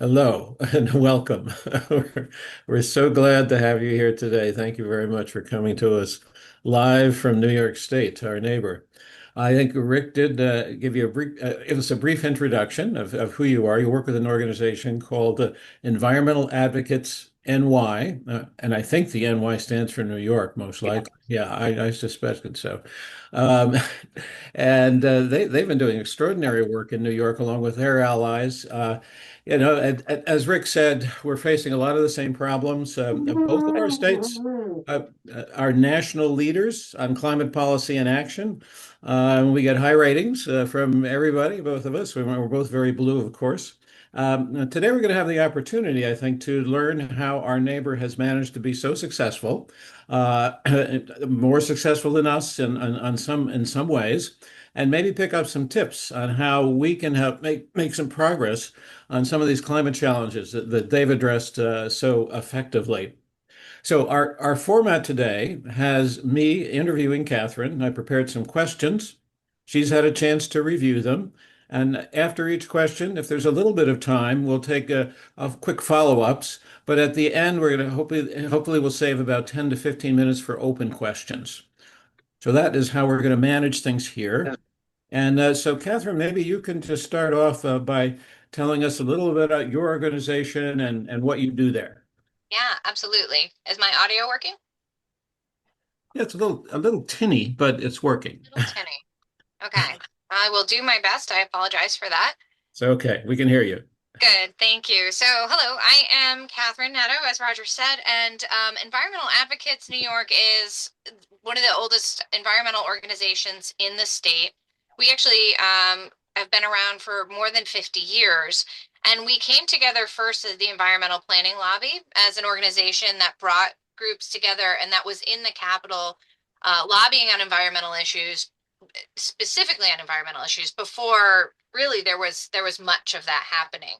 Hello and welcome. We're so glad to have you here today. Thank you very much for coming to us live from New York State, our neighbor. I think Rick did give you give us a brief introduction of who you are. You work with an organization called Environmental Advocates NY, and I think the NY stands for New York, most likely. Yeah, I suspected so. Um, and they've been doing extraordinary work in New York along with their allies. As Rick said, we're facing a lot of the same problems. Both of our states uh, are national leaders on climate policy and action. We get high ratings from everybody, both of us. We're both very blue, of course. Today, we're going to have the opportunity, I think, to learn how our neighbor has managed to be so successful, uh, more successful than us in some ways, and maybe pick up some tips on how we can help make some progress on some of these climate challenges that they've addressed so effectively. So our format today has me interviewing Catherine. I prepared some questions. She's had a chance to review them. And after each question, if there's a little bit of time, we'll take a quick follow-ups. But at the end, we're going to hopefully we'll save about 10 to 15 minutes for open questions. So that is how we're going to manage things here. And so, Catherine, maybe you can just start off by telling us a little bit about your organization and what you do there. Yeah, absolutely. Is my audio working? Yeah, it's a little tinny, but it's working. Little tinny. Okay. I will do my best. I apologize for that. It's okay. We can hear you. Good, thank you. So, hello, I am Catherine Netto, as Roger said, and Environmental Advocates New York is one of the oldest environmental organizations in the state. We actually have been around for more than 50 years, and we came together first as the Environmental Planning Lobby as an organization that brought groups together and that was in the Capitol lobbying on environmental issues, specifically on environmental issues before really there was much of that happening.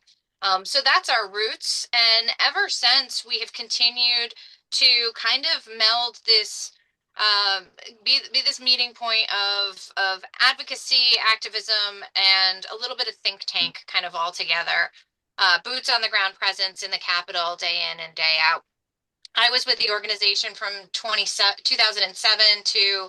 So that's our roots, and ever since we have continued to kind of meld this um, be this meeting point of advocacy, activism, and a little bit of think tank kind of all together. Boots on the ground presence in the Capitol day in and day out. I was with the organization from 2007 to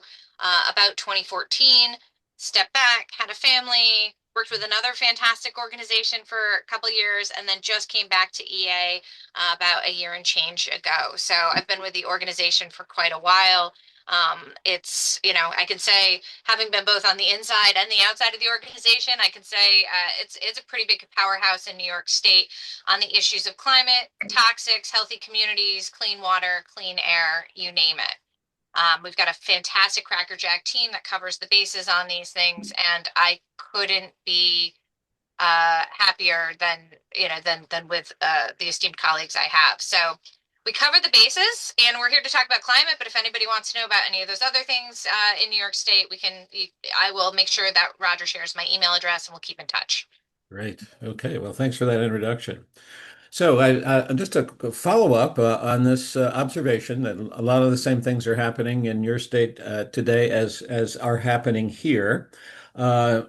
about 2014, stepped back, had a family, worked with another fantastic organization for a couple of years, and then just came back to EA about a year and change ago. So I've been with the organization for quite a while. I can say, having been both on the inside and the outside of the organization, I can say it's a pretty big powerhouse in New York State on the issues of climate, toxics, healthy communities, clean water, clean air, you name it. We've got a fantastic Cracker Jack team that covers the bases on these things, and I couldn't be happier than with the esteemed colleagues I have. So we covered the bases, and we're here to talk about climate. But if anybody wants to know about any of those other things in New York State, I will make sure that Roger shares my email address, and we'll keep in touch. Great. Okay. Well, thanks for that introduction. So, just a follow up on this observation that a lot of the same things are happening in your state today as are happening here.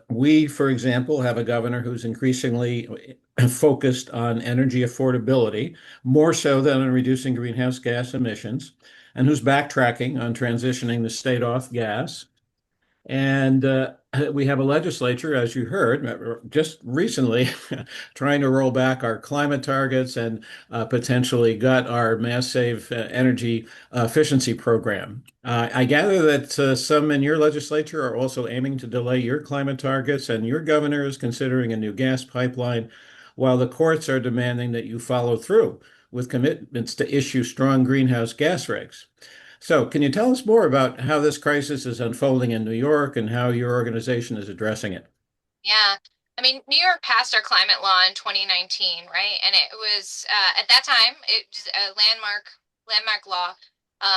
We, for example, have a governor who's increasingly focused on energy affordability, more so than on reducing greenhouse gas emissions, and who's backtracking on transitioning the state off gas. And we have a legislature, as you heard, just recently trying to roll back our climate targets and potentially gut our mass save energy efficiency program. I gather that some in your legislature are also aiming to delay your climate targets, and your governor is considering a new gas pipeline, while the courts are demanding that you follow through with commitments to issue strong greenhouse gas regs. So, can you tell us more about how this crisis is unfolding in New York and how your organization is addressing it? Yeah. I mean, New York passed our climate law in 2019, right? And it was at that time it was a landmark law,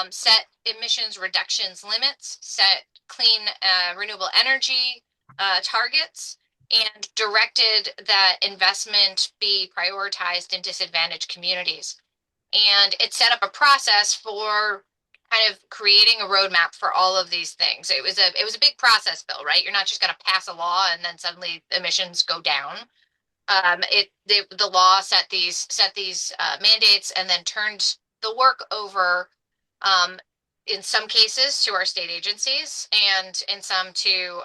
set emissions reductions limits, set clean renewable energy targets, and directed that investment be prioritized in disadvantaged communities. And it set up a process for kind of creating a roadmap for all of these things. It was a big process bill, right? You're not just going to pass a law and then suddenly emissions go down. The law set these mandates and then turned the work over, um, in some cases to our state agencies, and in some to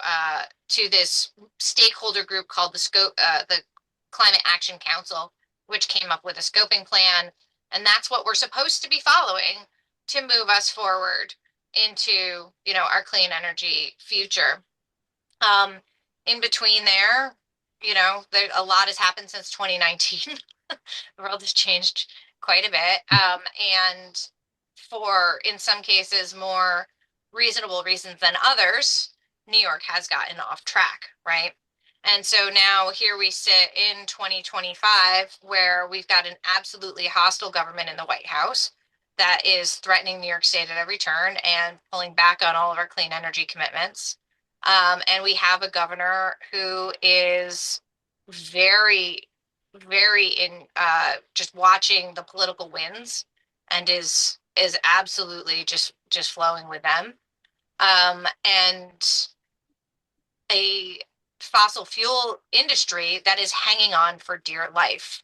this stakeholder group called the Climate Action Council, which came up with a scoping plan, and that's what we're supposed to be following to move us forward into, our clean energy future. Um, in between there, a lot has happened since 2019. The world has changed quite a bit. And for, in some cases, more reasonable reasons than others, New York has gotten off track, right? And so now here we sit in 2025, where we've got an absolutely hostile government in the White House that is threatening New York State at every turn and pulling back on all of our clean energy commitments. And we have a governor who is very, very in just watching the political winds, and is absolutely just flowing with them. And a fossil fuel industry that is hanging on for dear life.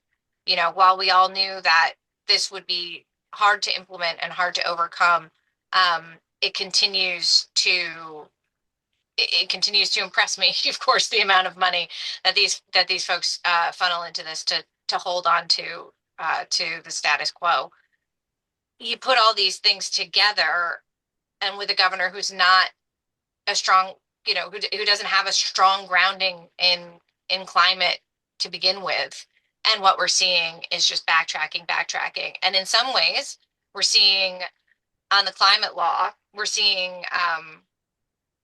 While we all knew that this would be hard to implement and hard to overcome, um, it continues to it continues to impress me, of course, the amount of money that these folks funnel into this to hold on to the status quo. You put all these things together, and with a governor who's not a strong, who doesn't have a strong grounding in climate to begin with, and what we're seeing is just backtracking, and in some ways, we're seeing on the climate law, we're seeing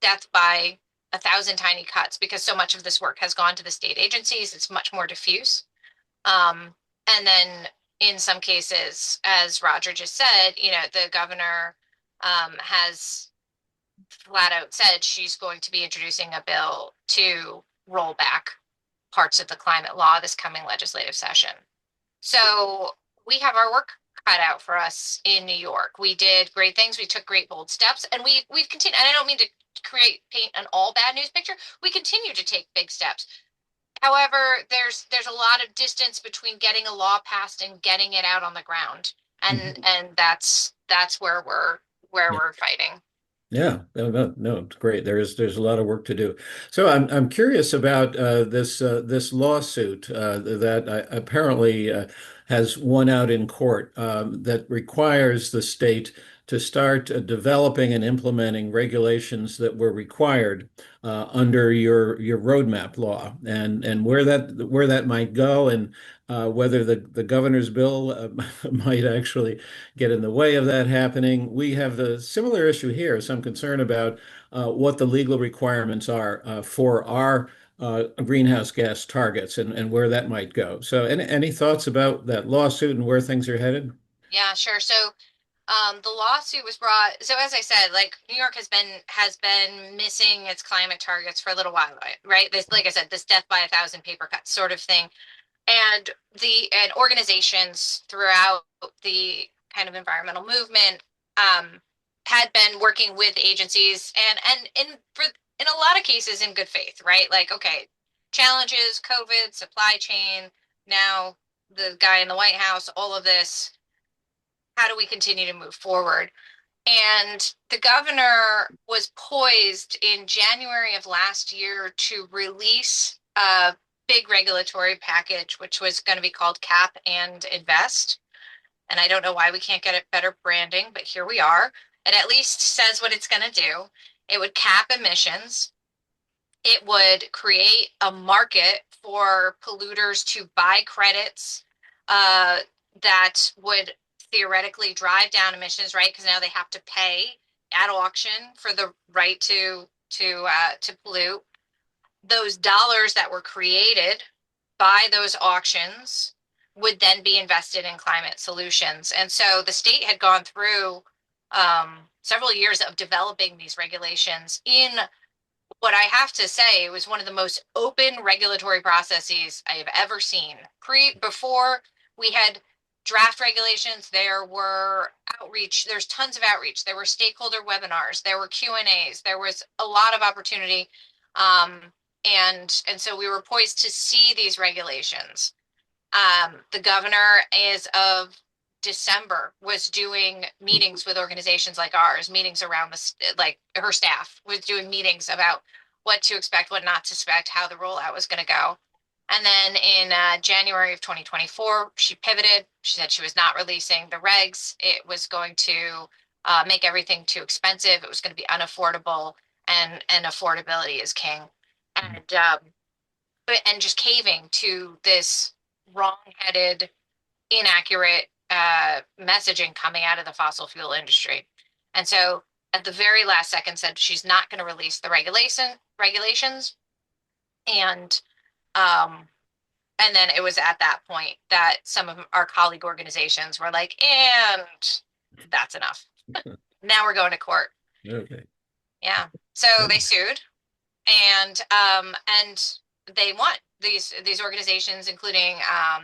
death by 1,000 tiny cuts, because so much of this work has gone to the state agencies. It's much more diffuse. And then in some cases, as Roger just said, the governor has flat out said she's going to be introducing a bill to roll back parts of the climate law this coming legislative session. So we have our work cut out for us in New York. We did great things. We took great bold steps, and we've continued. And I don't mean to paint an all bad news picture. We continue to take big steps. However, there's a lot of distance between getting a law passed and getting it out on the ground, and that's where we're fighting. Yeah, no, no, no, it's great. There's a lot of work to do. So I'm curious about this lawsuit that apparently has won out in court that requires the state to start developing and implementing regulations that were required under your roadmap law, and where that might go, and whether the governor's bill might actually get in the way of that happening. We have a similar issue here, some concern about what the legal requirements are for our greenhouse gas targets, and where that might go. So, any thoughts about that lawsuit and where things are headed? Yeah, sure. So the lawsuit was brought. So as I said, like, New York has been missing its climate targets for a little while, right? This, like I said, this death by 1,000 paper cuts sort of thing. And organizations throughout the kind of environmental movement had been working with agencies, and in a lot of cases in good faith, right? Like, okay, challenges, COVID, supply chain, now the guy in the White House, all of this. How do we continue to move forward? And the governor was poised in January of last year to release a big regulatory package, which was going to be called Cap and Invest. And I don't know why we can't get it better branding, but here we are. It at least says what it's going to do. It would cap emissions. It would create a market for polluters to buy credits that would theoretically drive down emissions, right? Because now they have to pay at auction for the right to pollute. Those dollars that were created by those auctions would then be invested in climate solutions. And so the state had gone through several years of developing these regulations in what I have to say was one of the most open regulatory processes I have ever seen. Before we had draft regulations, there were outreach, there's tons of outreach. There were stakeholder webinars, there were Q&As, there was a lot of opportunity. Um, and so we were poised to see these regulations. The governor, as of December, was doing meetings with organizations like ours, meetings around the, like her staff was doing meetings about what to expect, what not to expect, how the rollout was going to go. And then in January of 2024, she pivoted. She said she was not releasing the regs. It was going to make everything too expensive. It was going to be unaffordable, and affordability is king. And and just caving to this wrong-headed, inaccurate messaging coming out of the fossil fuel industry. And so at the very last second said she's not going to release the regulations. And um and then it was at that point that some of our colleague organizations were like, and that's enough. Now we're going to court. Okay. Yeah. So they sued, and they won. These organizations, including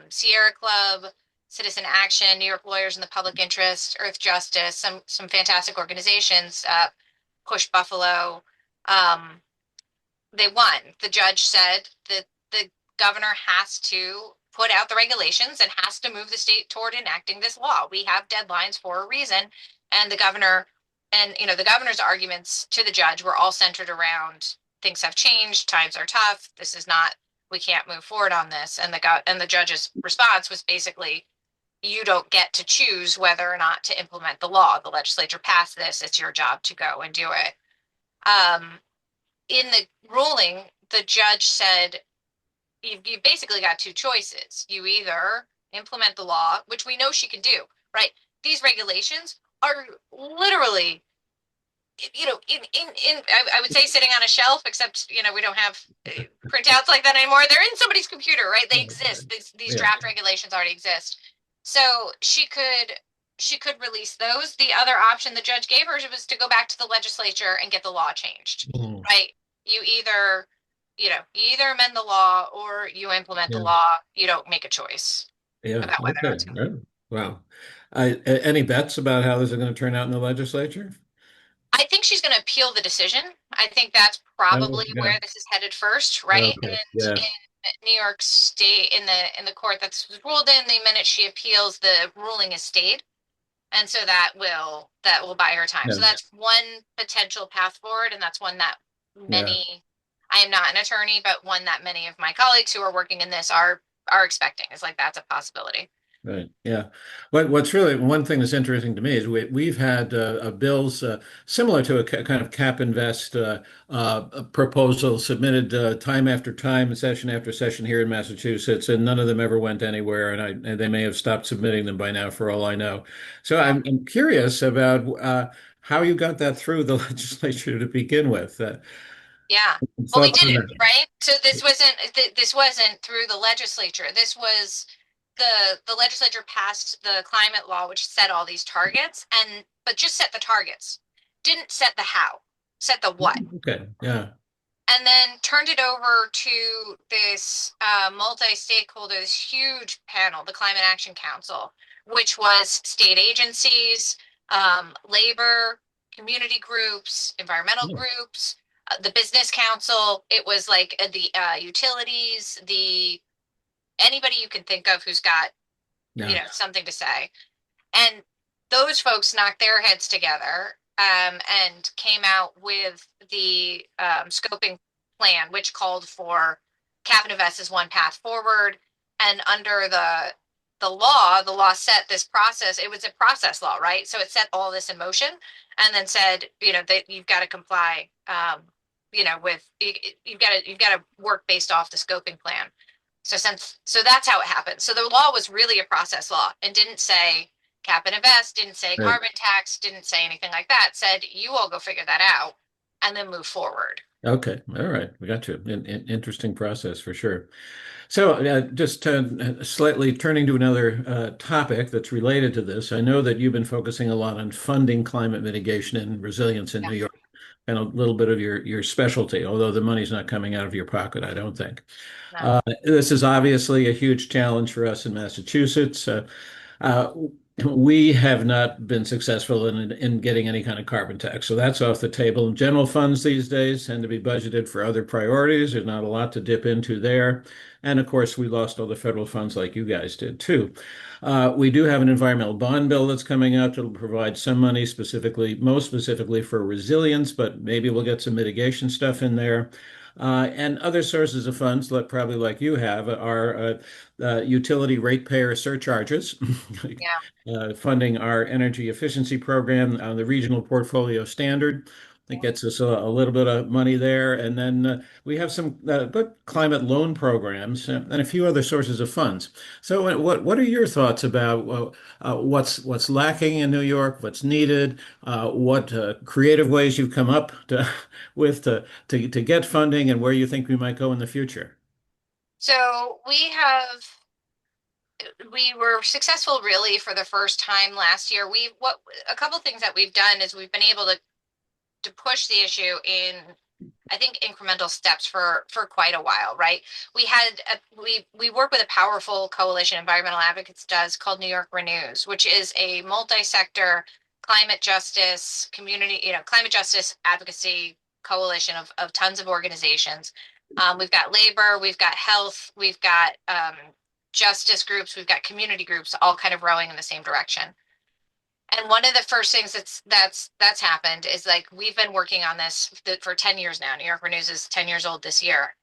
Sierra Club, Citizen Action, New York Lawyers in the Public Interest, Earth Justice, some fantastic organizations, Push Buffalo. Um, they won. The judge said that the governor has to put out the regulations and has to move the state toward enacting this law. We have deadlines for a reason, and the governor, and the governor's arguments to the judge were all centered around things have changed, times are tough. This is not, we can't move forward on this. And the judge's response was basically, you don't get to choose whether or not to implement the law. The legislature passed this. It's your job to go and do it. In the ruling, the judge said, you basically got two choices. You either implement the law, which we know she can do, right? These regulations are literally, I would say sitting on a shelf, except, we don't have printouts like that anymore. They're in somebody's computer, right? They exist. These Yeah. draft regulations already exist. So she could release those. The other option the judge gave her was to go back to the legislature and get the law changed, Mm. right? You either, you either amend the law or you implement the Yeah. law. You don't make a choice Yeah. about whether or not Okay. it's going to. Right. Wow. Any bets about how this is going to turn out in the legislature? I think she's going to appeal the decision. I think that's Oh, probably yeah. where this is headed first, right? Okay. And Yeah. in New York State, in the court that's ruled in, the minute she appeals, the ruling is stayed, and so that will buy her time. Yeah. So that's one potential path forward, and that's one that Yeah. many. I am not an attorney, but one that many of my colleagues who are working in this are expecting. Is like that's a possibility. Right. Yeah. What's really one thing that's interesting to me is we've had bills similar to a kind of cap invest proposal submitted time after time, session after session here in Massachusetts, and none of them ever went anywhere. And they may have stopped submitting them by now, for all I know. So Yeah. I'm curious about how you got that through the legislature to begin with. Yeah. Well, we Thoughts did on it, that? right? So this wasn't through the legislature. This was the legislature passed the climate law, which set all these targets, but just set the targets, didn't set the how, set the what, Okay. Yeah. and then turned it over to this multi-stakeholder, this huge panel, the Climate Action Council, which was state agencies, labor, community groups, environmental Yeah. groups, the business council. It was like the utilities, the anybody you can think of who's got Yeah. something to say. And those folks knocked their heads together, and came out with the scoping plan, which called for cap and invest as one path forward. And under the law set this process. It was a process law, right? So it set all this in motion, and then said, that you've got to comply, with you've got to work based off the scoping plan. So that's how it happened. So the law was really a process law and didn't say cap and invest, didn't say Right. carbon tax, didn't say anything like that. It said you all go figure that out and then move forward. Okay. All right. We got you. Interesting process for sure. So, just slightly turning to another topic that's related to this, I know that you've been focusing a lot on funding climate mitigation and resilience in Yeah. New York, and a little bit of your specialty, although the money's not coming out of your pocket, I don't think. No. This is obviously a huge challenge for us in Massachusetts. Uh, We have not been successful in getting any kind of carbon tax, so that's off the table. General funds these days tend to be budgeted for other priorities. There's not a lot to dip into there. And of course, we lost all the federal funds like you guys did too. We do have an environmental bond bill that's coming out that'll provide some money specifically, most specifically for resilience, but maybe we'll get some mitigation stuff in there. And other sources of funds, probably like you have, are utility ratepayer surcharges. Yeah. Funding our energy efficiency program on the regional portfolio standard. That gets us a little bit of money there. And then we have some good climate loan programs and a few other sources of funds. So what are your thoughts about what's lacking in New York, what's needed, what creative ways you've come up with to get funding and where you think we might go in the future? So we were successful really for the first time last year. What a couple things that we've done is we've been able to push the issue in, I think, incremental steps for quite a while, right? We work with a powerful coalition environmental advocates does called New York Renews, which is a multi-sector climate justice community, climate justice advocacy coalition of tons of organizations. We've got labor, we've got health, we've got justice groups, we've got community groups, all kind of rowing in the same direction. And one of the first things that's happened is like we've been working on this for 10 years now. New York Renews is 10 years old this year,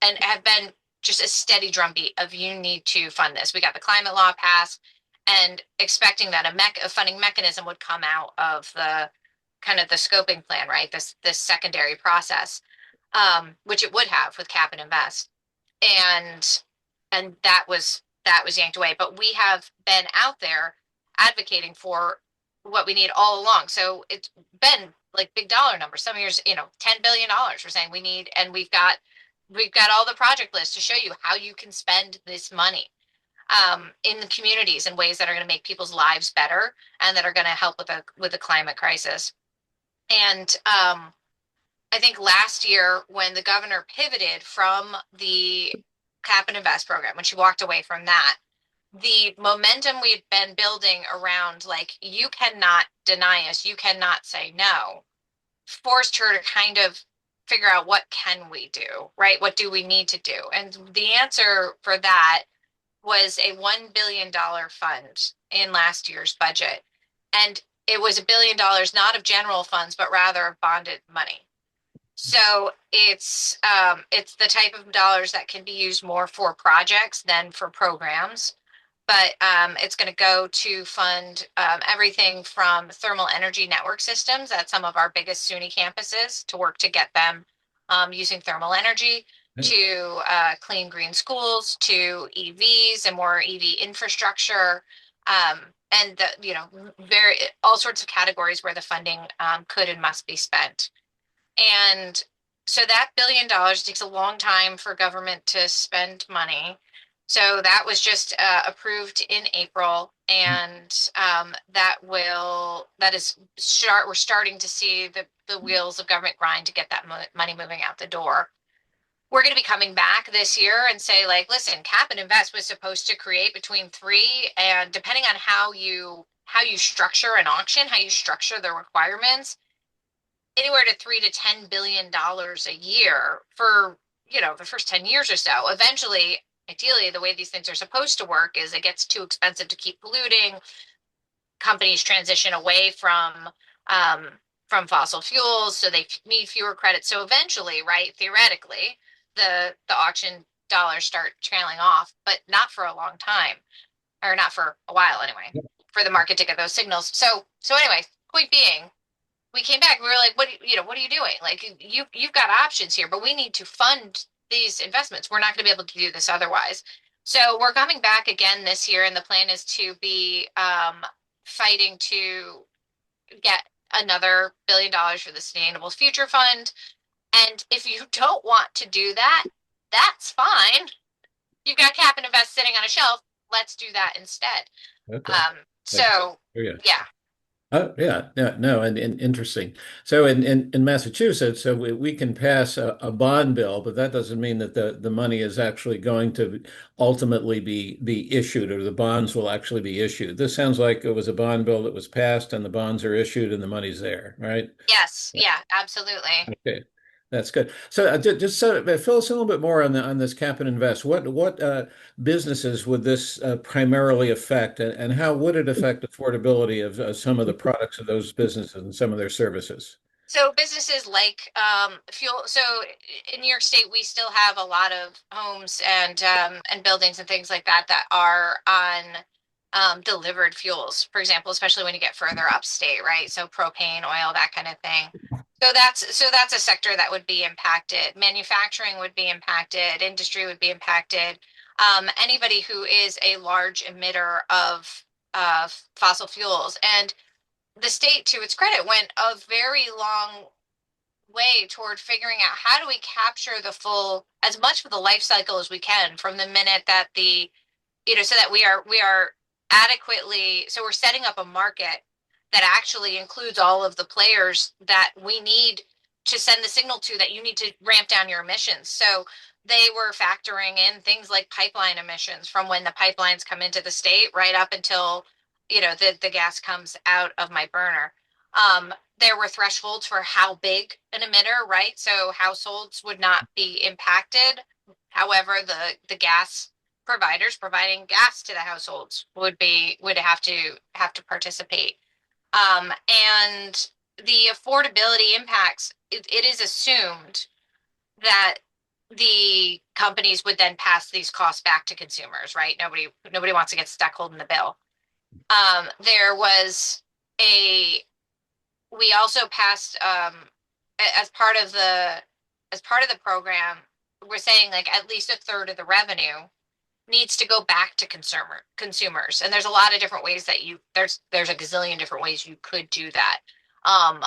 and have been just a steady drumbeat of you need to fund this. We got the climate law passed, and expecting that a funding mechanism would come out of the kind of the scoping plan, right? This secondary process, which it would have with Cap and Invest, and that was yanked away. But we have been out there advocating for what we need all along. So it's been like big dollar numbers. Some years, $10 billion we're saying we need, and we've got all the project lists to show you how you can spend this money in the communities in ways that are going to make people's lives better and that are going to help with the climate crisis. And I think last year when the governor pivoted from the Cap and Invest program, when she walked away from that, the momentum we've been building around, like, you cannot deny us, you cannot say no, forced her to kind of figure out what can we do, right? What do we need to do? And the answer for that was a $1 billion fund in last year's budget. And it was $1 billion, not of general funds, but rather of bonded money. So it's the type of dollars that can be used more for projects than for programs. But it's going to go to fund everything from thermal energy network systems at some of our biggest SUNY campuses to work to get them using thermal energy, to clean green schools, to EVs and more EV infrastructure, and very all sorts of categories where the funding could and must be spent. And so that $1 billion takes a long time for government to spend money. So that was just approved in April, and we're starting to see the wheels of government grind to get that money moving out the door. We're going to be coming back this year and say, like, listen, Cap and Invest was supposed to create between three, and depending on how you structure an auction, how you structure the requirements, anywhere to $3 to $10 billion a year for the first 10 years or so. Eventually, ideally, the way these things are supposed to work is it gets too expensive to keep polluting. Companies transition away from fossil fuels, so they need fewer credits. So eventually, right, theoretically, the auction dollars start trailing off, but not for a long time, or not for a while anyway, for the market to get those signals. So anyway, point being, we came back. We were like, what are you doing? Like, you've got options here, but we need to fund these investments. We're not going to be able to do this otherwise. So we're coming back again this year, and the plan is to be fighting to get another $1 billion for the Sustainable Future Fund. And if you don't want to do that, that's fine. You've got Cap and Invest sitting on a shelf. Let's do that instead. Okay. So Yeah. yeah. Oh, yeah, yeah, no, and interesting. So in Massachusetts, so we can pass a bond bill, but that doesn't mean that the money is actually going to ultimately be issued, or the bonds will actually be issued. This sounds like it was a bond bill that was passed and the bonds are issued and the money's there, right? Yes, yeah, absolutely. Okay, that's good. So just so fill us in a little bit more on on this cap and invest. What businesses would this primarily affect, and how would it affect affordability of some of the products of those businesses and some of their services? So businesses like fuel. So in New York State, we still have a lot of homes and buildings and things like that that are on delivered fuels, for example, especially when you get further upstate, right? So propane, oil, that kind of thing. So that's a sector that would be impacted. Manufacturing would be impacted. Industry would be impacted. Anybody who is a large emitter of fossil fuels. And the state, to its credit, went a very long way toward figuring out how do we capture the full, as much of the life cycle as we can from the minute that so that we are adequately, so we're setting up a market that actually includes all of the players that we need to send the signal to that you need to ramp down your emissions. So they were factoring in things like pipeline emissions from when the pipelines come into the state right up until the gas comes out of my burner. There were thresholds for how big an emitter, right? So households would not be impacted. However, the gas providers providing gas to the households would have to participate. And the affordability impacts, it is assumed that the companies would then pass these costs back to consumers, right? Nobody wants to get stuck holding the bill. There was a We also passed as part of the program, we're saying like at least a third of the revenue needs to go back to consumers. And there's a lot of different ways that there's a gazillion different ways you could do that. Um,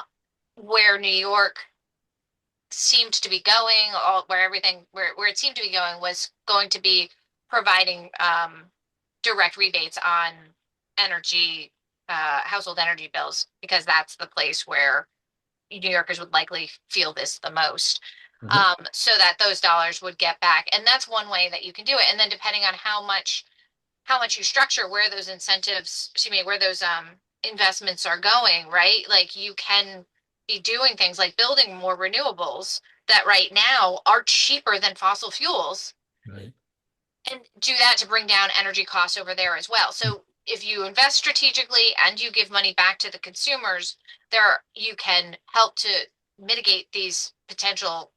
where New York seemed to be going, where it seemed to be going was going to be providing direct rebates on energy, household energy bills, because that's the place where New Yorkers would likely feel this the most. Mhm. So that those dollars would get back. And that's one way that you can do it. And then depending on how much you structure where those incentives, excuse me, where those investments are going, right? Like you can be doing things like building more renewables that right now are cheaper than fossil fuels, Right. and do that to bring down energy costs over there as well. So if you invest strategically and you give money back to the consumers, you can help to mitigate these potential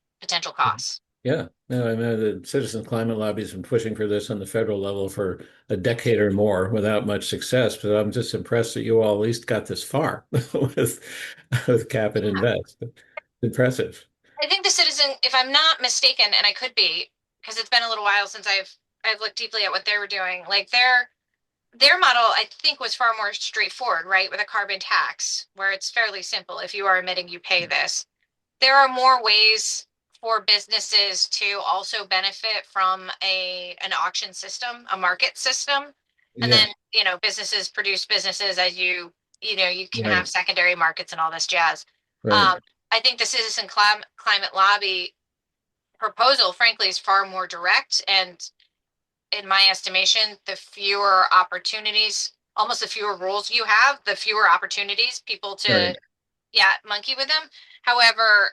costs. Yeah, no, I know the Citizen Climate Lobby has been pushing for this on the federal level for a decade or more without much success. But I'm just impressed that you all at least got this far with Cap and Invest. Impressive. I think the Citizen, if I'm not mistaken, and I could be, because it's been a little while since I've looked deeply at what they were doing. Like their model, I think, was far more straightforward, right? With a carbon tax, where it's fairly simple. If you are emitting, you pay this. There are more ways for businesses to also benefit from an auction system, a market system. And Yeah, then, businesses produce businesses, as you can have right, secondary markets and all this jazz. right. Um, I think the Citizen Climate Lobby proposal, frankly, is far more direct. And in my estimation, the fewer opportunities, almost the fewer rules you have, the fewer opportunities people to, Right. yeah, monkey with them. However,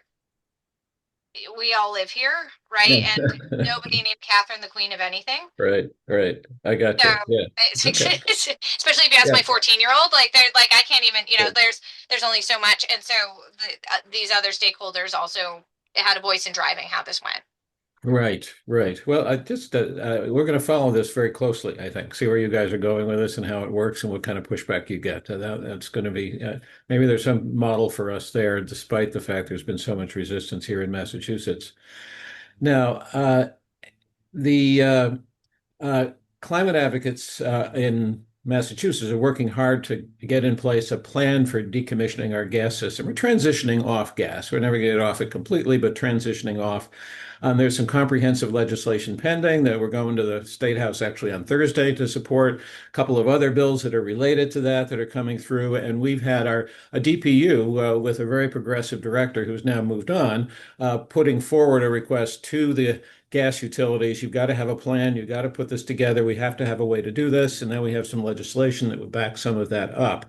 we all live here, right? Yeah. And nobody named Catherine the queen of anything. Right, right. I got So you. Yeah. Okay. especially if you ask Yeah. my 14-year-old, like they're like I can't even, Yeah. there's only so much. And so these other stakeholders also had a voice in driving how this went. Right, right. Well, I just we're going to follow this very closely, I think. See where you guys are going with this and how it works and what kind of pushback you get. That's going to be maybe there's some model for us there, despite the fact there's been so much resistance here in Massachusetts. Now, the uh, climate advocates in Massachusetts are working hard to get in place a plan for decommissioning our gas system. We're transitioning off gas. We're never going to get off it completely, but transitioning off. There's some comprehensive legislation pending that we're going to the State House actually on Thursday to support. A couple of other bills that are related to that that are coming through. And we've had a DPU with a very progressive director who's now moved on, putting forward a request to the gas utilities. You've got to have a plan. You've got to put this together. We have to have a way to do this. And then we have some legislation that would back some of that up.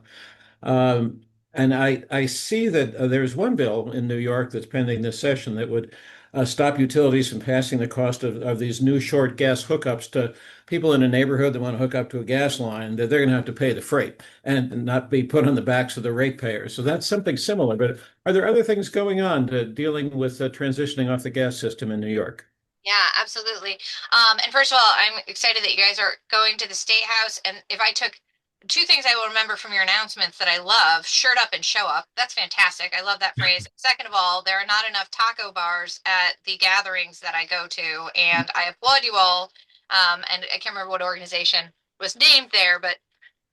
Um, and I see that there's one bill in New York that's pending this session that would stop utilities from passing the cost of these new short gas hookups to people in a neighborhood that want to hook up to a gas line, that they're going to have to pay the freight and not be put on the backs of the ratepayers. So that's something similar. But are there other things going on to dealing with transitioning off the gas system in New York? Yeah, absolutely. And first of all, I'm excited that you guys are going to the State House. And if I took two things I will remember from your announcements that I love, shirt up and show up. That's fantastic. I love that phrase. Second of all, there are not enough taco bars at the gatherings that I go to, and I applaud you all. And I can't remember what organization was named there, but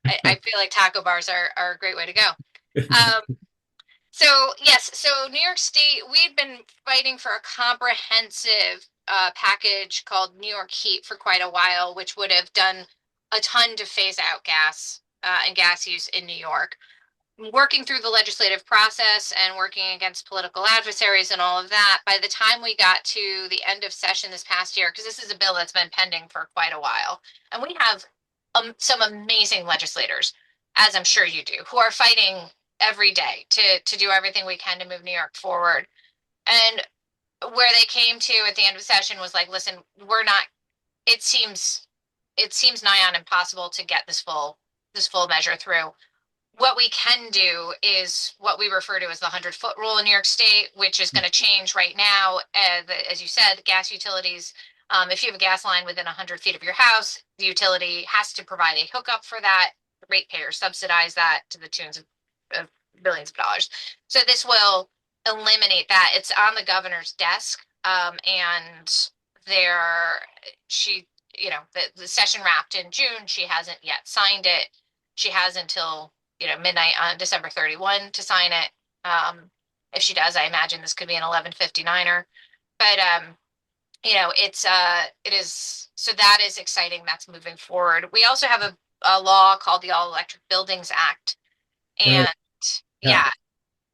I feel like taco bars are a great way to go. Um, so yes, so New York State, we'd been fighting for a comprehensive package called New York Heat for quite a while, which would have done a ton to phase out gas and gas use in New York. Working through the legislative process and working against political adversaries and all of that, by the time we got to the end of session this past year, because this is a bill that's been pending for quite a while, and we have some amazing legislators, as I'm sure you do, who are fighting every day to do everything we can to move New York forward. And where they came to at the end of the session was like, listen, we're not. It seems nigh on impossible to get this full measure through. What we can do is what we refer to as the 100-foot rule in New York State, which is going to change right now. As you said, gas utilities, if you have a gas line within 100 feet of your house, the utility has to provide a hookup for that. The ratepayers subsidize that to the tunes of billions of dollars. So this will eliminate that. It's on the governor's desk, and there she, the session wrapped in June. She hasn't yet signed it. She has until midnight on December 31 to sign it. If she does, I imagine this could be an 11:59er. But it is, so that is exciting. That's moving forward. We also have a law called the All Electric Buildings Act, Right. and Yeah. yeah,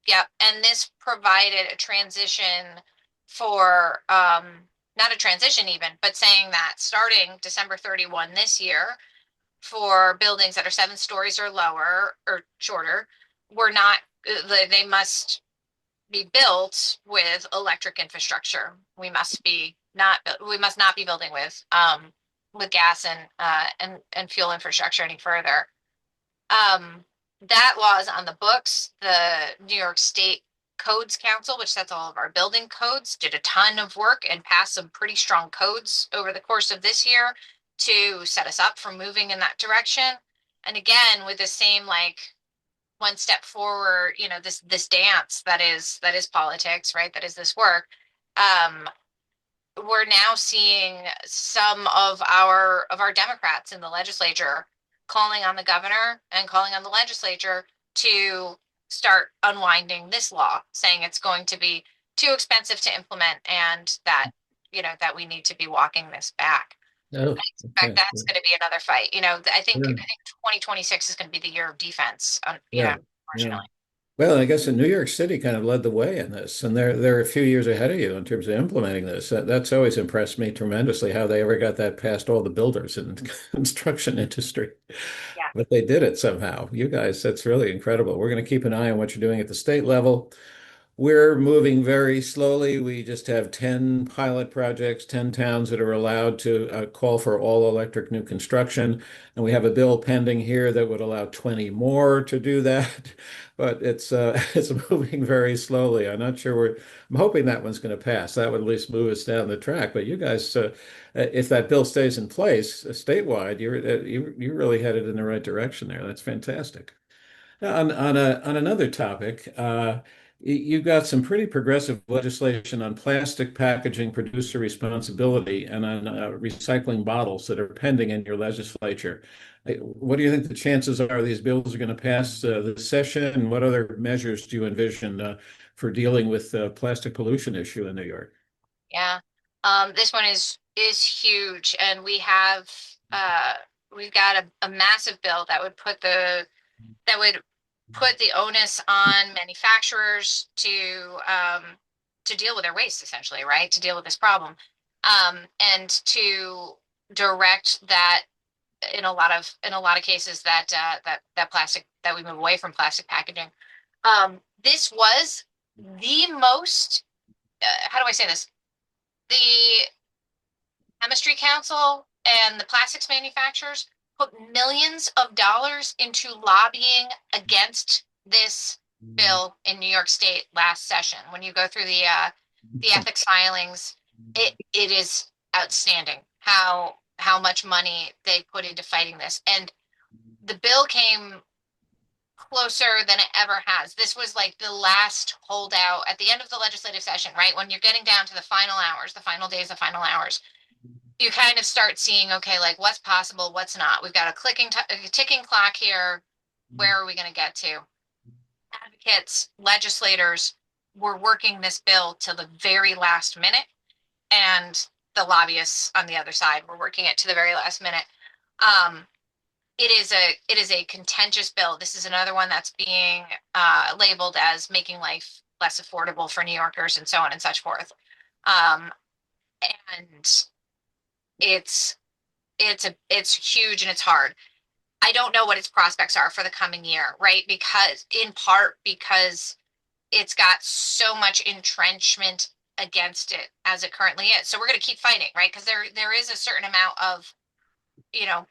yeah, and this provided a transition for not a transition even, but saying that starting December 31 this year, for buildings that are 7 stories or lower or shorter, we're not they must be built with electric infrastructure. We must not be building with gas and fuel infrastructure any further. That law is on the books. The New York State Codes Council, which sets all of our building codes, did a ton of work and passed some pretty strong codes over the course of this year to set us up for moving in that direction. And again, with the same like one step forward, this dance that is politics, right? That is this work. Um, we're now seeing some of our Democrats in the legislature calling on the governor and calling on the legislature to start unwinding this law, saying it's going to be too expensive to implement and that we need to be walking this back. Oh, I expect okay. that's going to be another fight. I think Yeah. 2026 is going to be the year of defense, Yeah. Yeah. unfortunately. Well, I guess in New York City kind of led the way in this, and they're a few years ahead of you in terms of implementing this. That's always impressed me tremendously how they ever got that past all the builders and construction industry. Yeah. But they did it somehow. You guys, that's really incredible. We're going to keep an eye on what you're doing at the state level. We're moving very slowly. We just have 10 pilot projects, 10 towns that are allowed to call for all electric new construction. And we have a bill pending here that would allow 20 more to do that. But it's moving very slowly. I'm not sure I'm hoping that one's going to pass. That would at least move us down the track. But you guys, if that bill stays in place statewide, you're really headed in the right direction there. That's fantastic. Now, on another topic, You've got some pretty progressive legislation on plastic packaging producer responsibility and on recycling bottles that are pending in your legislature. What do you think the chances are these bills are going to pass this session? And what other measures do you envision for dealing with the plastic pollution issue in New York? Yeah. This one is huge, and uh we've got a massive bill that would put the onus on manufacturers to deal with their waste essentially, right? To deal with this problem. And to direct that in a lot of cases that plastic that we move away from plastic packaging. This was the most how do I say this? The Chemistry Council and the plastics manufacturers put millions of dollars into lobbying against this bill in New York State last session. When you go through the ethics filings, it is outstanding how much money they put into fighting this. And the bill came closer than it ever has. This was like the last holdout at the end of the legislative session, right? When you're getting down to the final hours, the final days, the final hours, you kind of start seeing, okay, like what's possible, what's not. We've got a ticking clock here. Where are we going to get to? Advocates, legislators were working this bill till the very last minute, and the lobbyists on the other side were working it to the very last minute. Um, it is a contentious bill. This is another one that's being labeled as making life less affordable for New Yorkers and so on and such forth. Um, and it's it's huge and it's hard. I don't know what its prospects are for the coming year, right? Because in part because it's got so much entrenchment against it as it currently is. So we're going to keep fighting, right? Because there is a certain amount of, you know,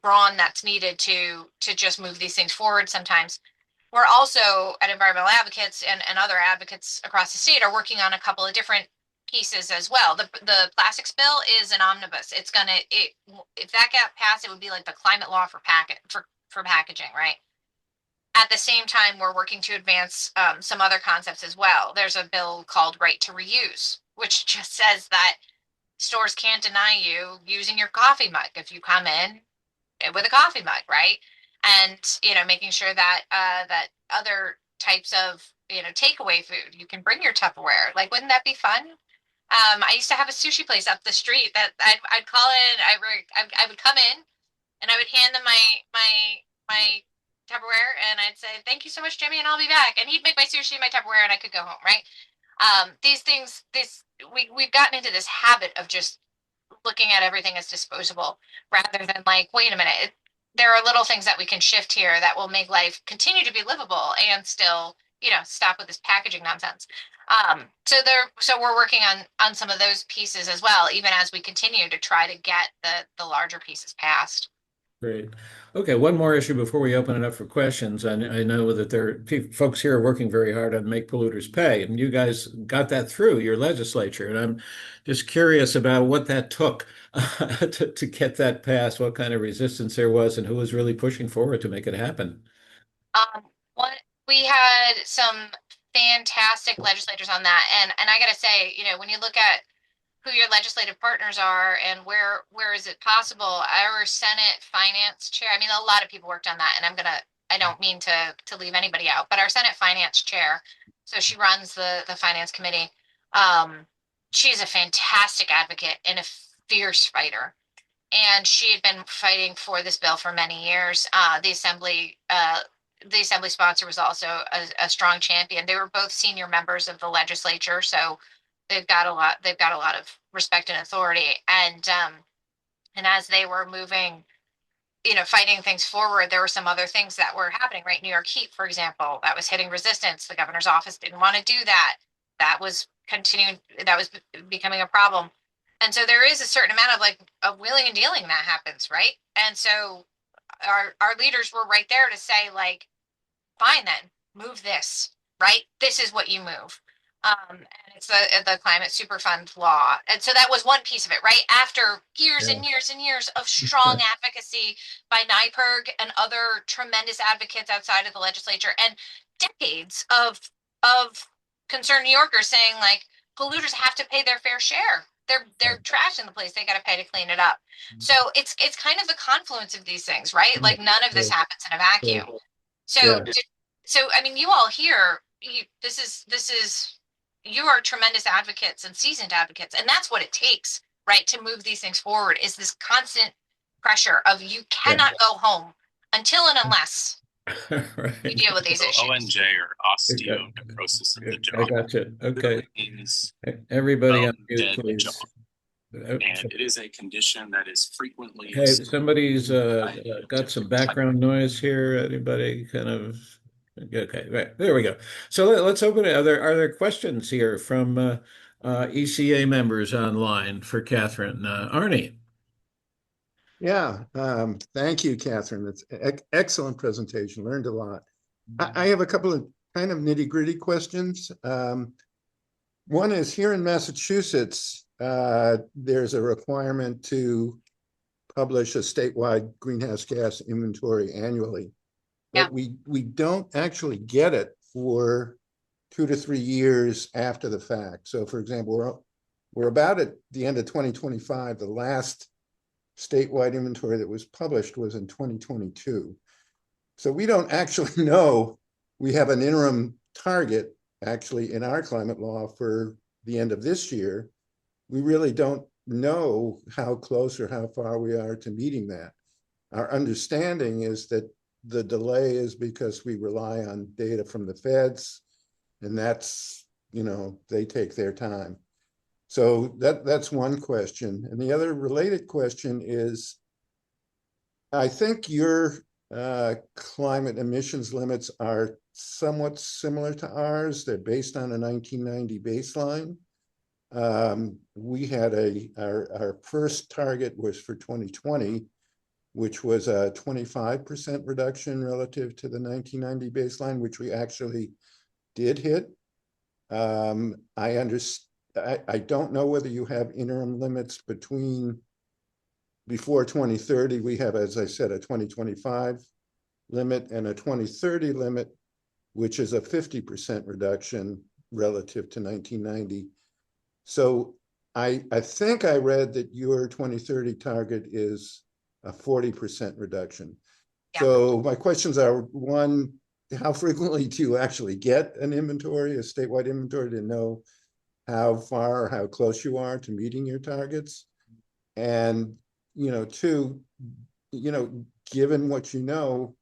brawn that's needed to just move these things forward sometimes. We're also at Environmental Advocates and other advocates across the state are working on a couple of different pieces as well. The plastics bill is an omnibus. It's gonna it if that got passed, it would be like the climate law for packaging, right? At the same time, we're working to advance some other concepts as well. There's a bill called Right to Reuse, which just says that stores can't deny you using your coffee mug if you come in with a coffee mug, right? And making sure that that other types of takeaway food you can bring your Tupperware. Like, wouldn't that be fun? I used to have a sushi place up the street that I'd call in. I would come in and I would hand them my Tupperware and I'd say, "Thank you so much, Jimmy, and I'll be back." And he'd make my sushi in my Tupperware and I could go home, right? These things, we've gotten into this habit of just looking at everything as disposable rather than like, wait a minute, there are little things that we can shift here that will make life continue to be livable and still, stop with this packaging nonsense. So we're working on some of those pieces as well, even as we continue to try to get the larger pieces passed. Great. Okay, one more issue before we open it up for questions. I know that there are folks here working very hard on make polluters pay, and you guys got that through your legislature. And I'm just curious about what that took to get that passed, what kind of resistance there was, and who was really pushing forward to make it happen. One, we had some fantastic legislators on that, and I gotta say, when you look at who your legislative partners are and where is it possible, our Senate Finance Chair, I mean, a lot of people worked on that, and I don't mean to leave anybody out, but our Senate Finance Chair, so she runs the Finance Committee. Um, she's a fantastic advocate and a fierce fighter. And she had been fighting for this bill for many years. The assembly sponsor was also a strong champion. They were both senior members of the legislature, so they've got a lot of respect and authority. And as they were moving, fighting things forward, there were some other things that were happening, right? New York Heat, for example, that was hitting resistance. The governor's office didn't want to do that. That was continuing, that was becoming a problem. And so there is a certain amount of like of wheeling and dealing that happens, right? And so our leaders were right there to say, like, fine then, move this, right? This is what you move. And it's the climate superfund law. And so that was one piece of it, right? After years Yeah. and years and years of strong advocacy by NYPIRG and other tremendous advocates outside of the legislature and decades of of concerned New Yorkers saying like polluters have to pay their fair share. They're Right. trash in the place. They got to pay to clean it up. So it's kind of the confluence of these things, right? Yeah. Like none of this Yeah. happens in a vacuum. Yeah. So Yeah. so I mean, you all here, this is you are tremendous advocates and seasoned advocates, and that's what it takes, right, to move these things forward. Is this constant pressure of you Yeah. cannot go home until and unless you Right. deal with these So issues. ONJ or Okay. osteonecrosis of the I jaw got you. Okay. literally means Everybody on bone mute, dead jaw. please. And it is a condition that is frequently Hey, somebody's got some different types. background noise here. Anybody kind of okay, right. There we go. So let's open it. Are there questions here from ECA members online for Catherine? Arnie. Yeah, thank you, Catherine. It's excellent presentation. Learned a lot. I have a couple of kind of nitty-gritty questions. One is here in Massachusetts, there's a requirement to publish a statewide greenhouse gas inventory annually, Yeah. but we don't actually get it for 2 to 3 years after the fact. So, for example, we're about at the end of 2025. The last statewide inventory that was published was in 2022. So we don't actually know. We have an interim target actually in our climate law for the end of this year. We really don't know how close or how far we are to meeting that. Our understanding is that the delay is because we rely on data from the feds, and that's, they take their time. So that's one question. And the other related question is, I think your climate emissions limits are somewhat similar to ours. They're based on a 1990 baseline. We had our first target was for 2020, which was a 25% reduction relative to the 1990 baseline, which we actually did hit. I understand. I don't know whether you have interim limits before 2030. We have, as I said, a 2025 limit and a 2030 limit, which is a 50% reduction relative to 1990. So I think I read that your 2030 target is a 40% reduction. Yeah. So my questions are, one, how frequently do you actually get an inventory, a statewide inventory, to know how far or how close you are to meeting your targets? And, two, given what you know,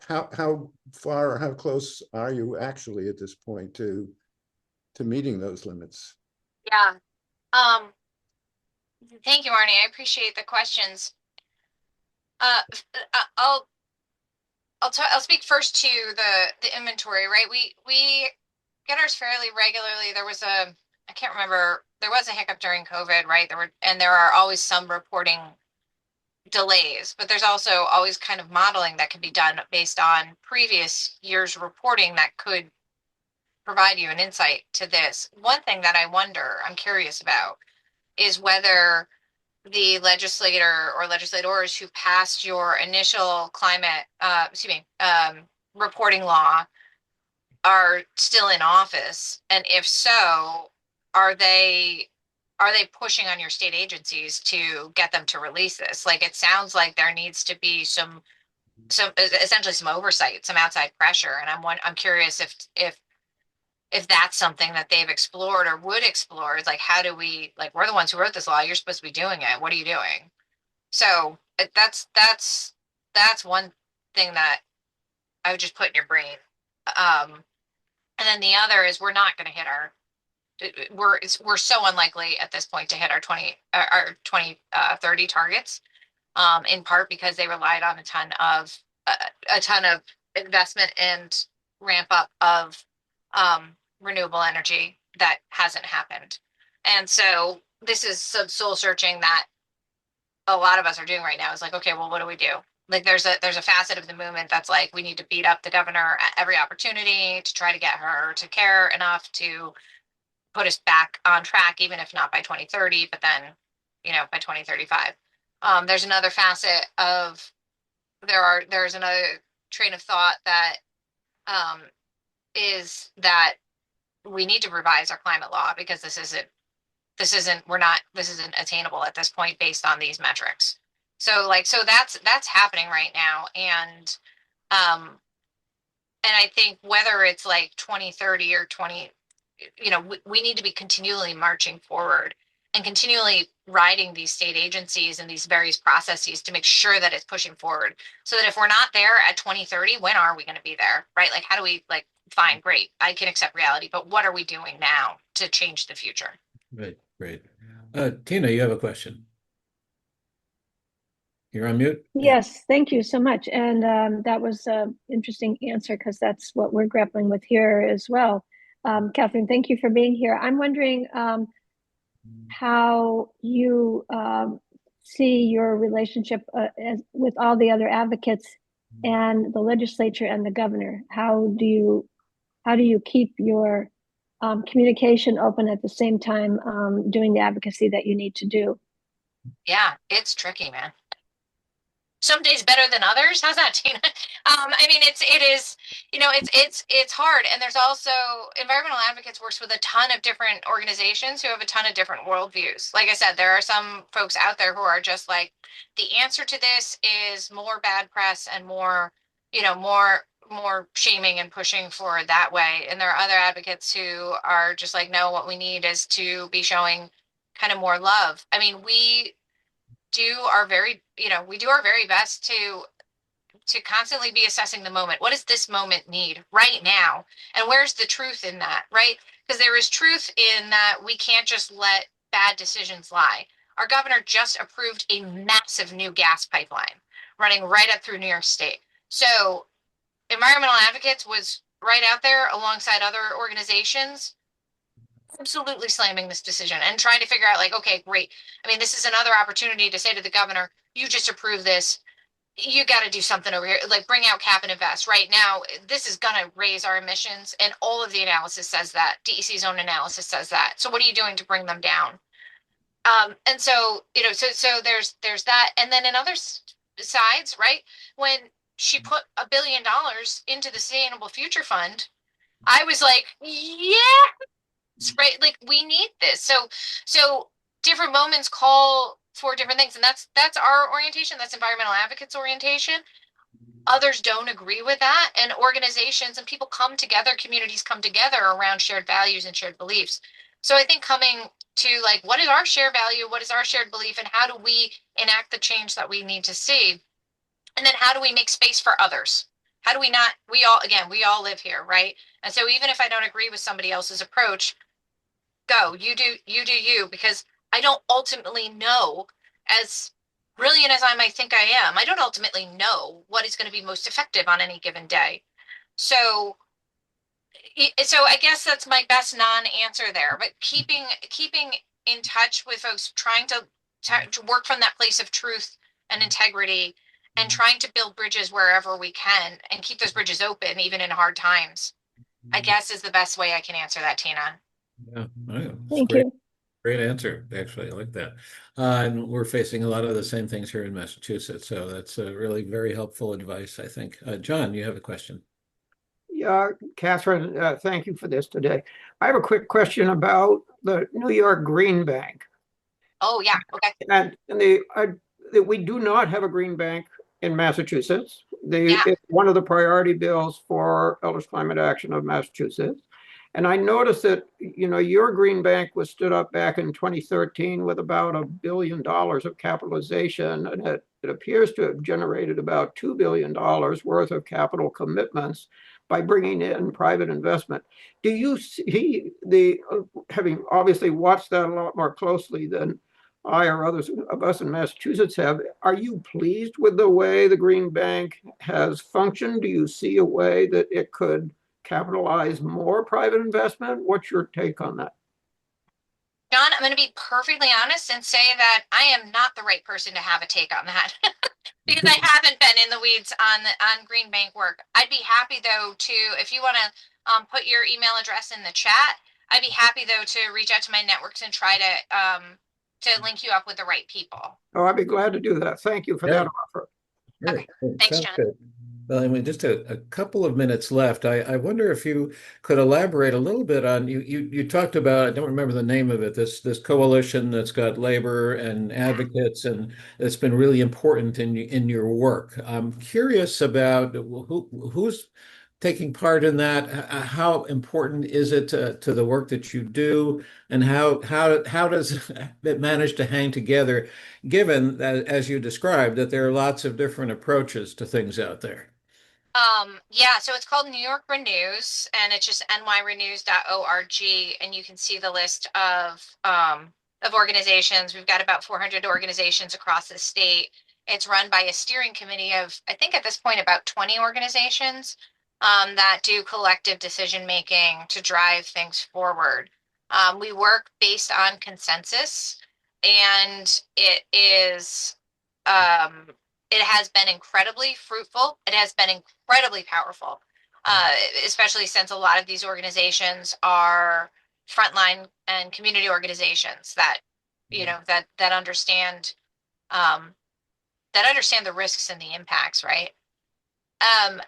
how far or how close are you actually at this point to meeting those limits? Yeah. Um, Thank you, Arnie. I appreciate the questions. I'll I'll speak first to the inventory, right? We get ours fairly regularly. I can't remember, there was a hiccup during COVID, right? There are always some reporting delays, but there's also always kind of modeling that can be done based on previous years' reporting that could provide you an insight to this. One thing that I'm curious about is whether the legislator or legislators who passed your initial climate, reporting law are still in office, and if so, are they pushing on your state agencies to get them to release this? Like, it sounds like there needs to be some essentially some oversight, some outside pressure, and I'm curious if that's something that they've explored or would explore. Is like, how do we, like, we're the ones who wrote this law, you're supposed to be doing it, what are you doing? So that's one thing that I would just put in your brain. And then the other is we're not going to hit our we're so unlikely at this point to hit our 2030 targets, in part because they relied on a ton of investment and ramp up of renewable energy that hasn't happened. And so this is some soul searching that a lot of us are doing right now. Is like, okay, well, what do we do? Like, there's a facet of the movement that's like, we need to beat up the governor at every opportunity to try to get her to care enough to put us back on track, even if not by 2030, but then, by 2035. There's another facet of there's another train of thought that um, is that we need to revise our climate law because this isn't attainable at this point based on these metrics. So that's happening right now. And I think whether it's like 2030 or 20, we need to be continually marching forward and continually riding these state agencies and these various processes to make sure that it's pushing forward, so that if we're not there at 2030, when are we going to be there, right? Like, how do we, like, fine, great, I can accept reality, but what are we doing now to change the future? Right, great. Tina, you have a question. You're on mute. Yes, thank you so much. And that was an interesting answer because that's what we're grappling with here as well. Catherine, thank you for being here. I'm wondering how you see your relationship with all the other advocates and the legislature and the governor. How do you keep your communication open at the same time doing the advocacy that you need to do? Yeah, it's tricky, man. Some days better than others. How's that, Tina? I mean, it is, it's hard. And there's also, environmental advocates works with a ton of different organizations who have a ton of different worldviews. Like I said, there are some folks out there who are just like, the answer to this is more bad press and more shaming and pushing for that way. And there are other advocates who are just like, no, what we need is to be showing kind of more love. I mean, we do our very best to constantly be assessing the moment. What does this moment need right now? And where's the truth in that, right? Because there is truth in that we can't just let bad decisions lie. Our governor just approved a massive new gas pipeline running right up through New York State. So environmental advocates was right out there alongside other organizations, absolutely slamming this decision and trying to figure out, like, okay, great. I mean, this is another opportunity to say to the governor, you just approved this. You got to do something over here, like bring out cap and invest right now. This is going to raise our emissions. And all of the analysis says that. DEC's own analysis says that. So what are you doing to bring them down? And so, so there's that. And then in other sides, right, when she put $1 billion into the Sustainable Future Fund, I was like, yeah, right, like, we need this. So different moments call for different things, and that's our orientation. That's environmental advocates orientation. Others don't agree with that, and organizations and people come together, communities come together around shared values and shared beliefs. So I think coming to, like, what is our shared value, what is our shared belief, and how do we enact the change that we need to see? And then how do we make space for others? How do we not, we all live here, right? And so even if I don't agree with somebody else's approach, go, you do you, because I don't ultimately know, as brilliant as I might think I am, I don't ultimately know what is going to be most effective on any given day. So I guess that's my best non-answer there, but keeping in touch with folks, trying to work from that place of truth and integrity, and trying to build bridges wherever we can and keep those bridges open, even in hard times, I guess is the best way I can answer that, Tina. Yeah, Thank you. Great answer, actually. I like that. And we're facing a lot of the same things here in Massachusetts. So that's really very helpful advice, I think. John, you have a question. Yeah, Catherine, thank you for this today. I have a quick question about the New York Green Bank. Oh, yeah. Okay. And we do not have a green bank in Massachusetts. Yeah. It's one of the priority bills for Elders Climate Action of Massachusetts. And I noticed that, your green bank was stood up back in 2013 with about $1 billion of capitalization, and it appears to have generated about $2 billion worth of capital commitments by bringing in private investment. Do you see having obviously watched that a lot more closely than I or others of us in Massachusetts have, are you pleased with the way the Green Bank has functioned? Do you see a way that it could capitalize more private investment? What's your take on that? John, I'm going to be perfectly honest and say that I am not the right person to have a take on that because I haven't been in the weeds on Green Bank work. I'd be happy, though, if you want to put your email address in the chat, I'd be happy, though, to reach out to my networks and try to link you up with the right people. Oh, I'd be glad to do that. Thank you for that offer. Great. Thanks, Sounds John. good. Well, I mean, just a couple of minutes left. I wonder if you could elaborate a little bit on you talked about, I don't remember the name of it, this coalition that's got labor and advocates, and it's been really important in your work. I'm curious about who's taking part in that. How important is it to the work that you do, and how does it manage to hang together, given that, as you described, that there are lots of different approaches to things out there? Yeah, so it's called New York Renews, and it's just nyrenews.org, and you can see the list of organizations. We've got about 400 organizations across the state. It's run by a steering committee of, I think at this point, about 20 organizations that do collective decision making to drive things forward. We work based on consensus, and um, it has been incredibly fruitful. It has been incredibly powerful, especially since a lot of these organizations are frontline and community organizations that, that understand the risks and the impacts, right? Um,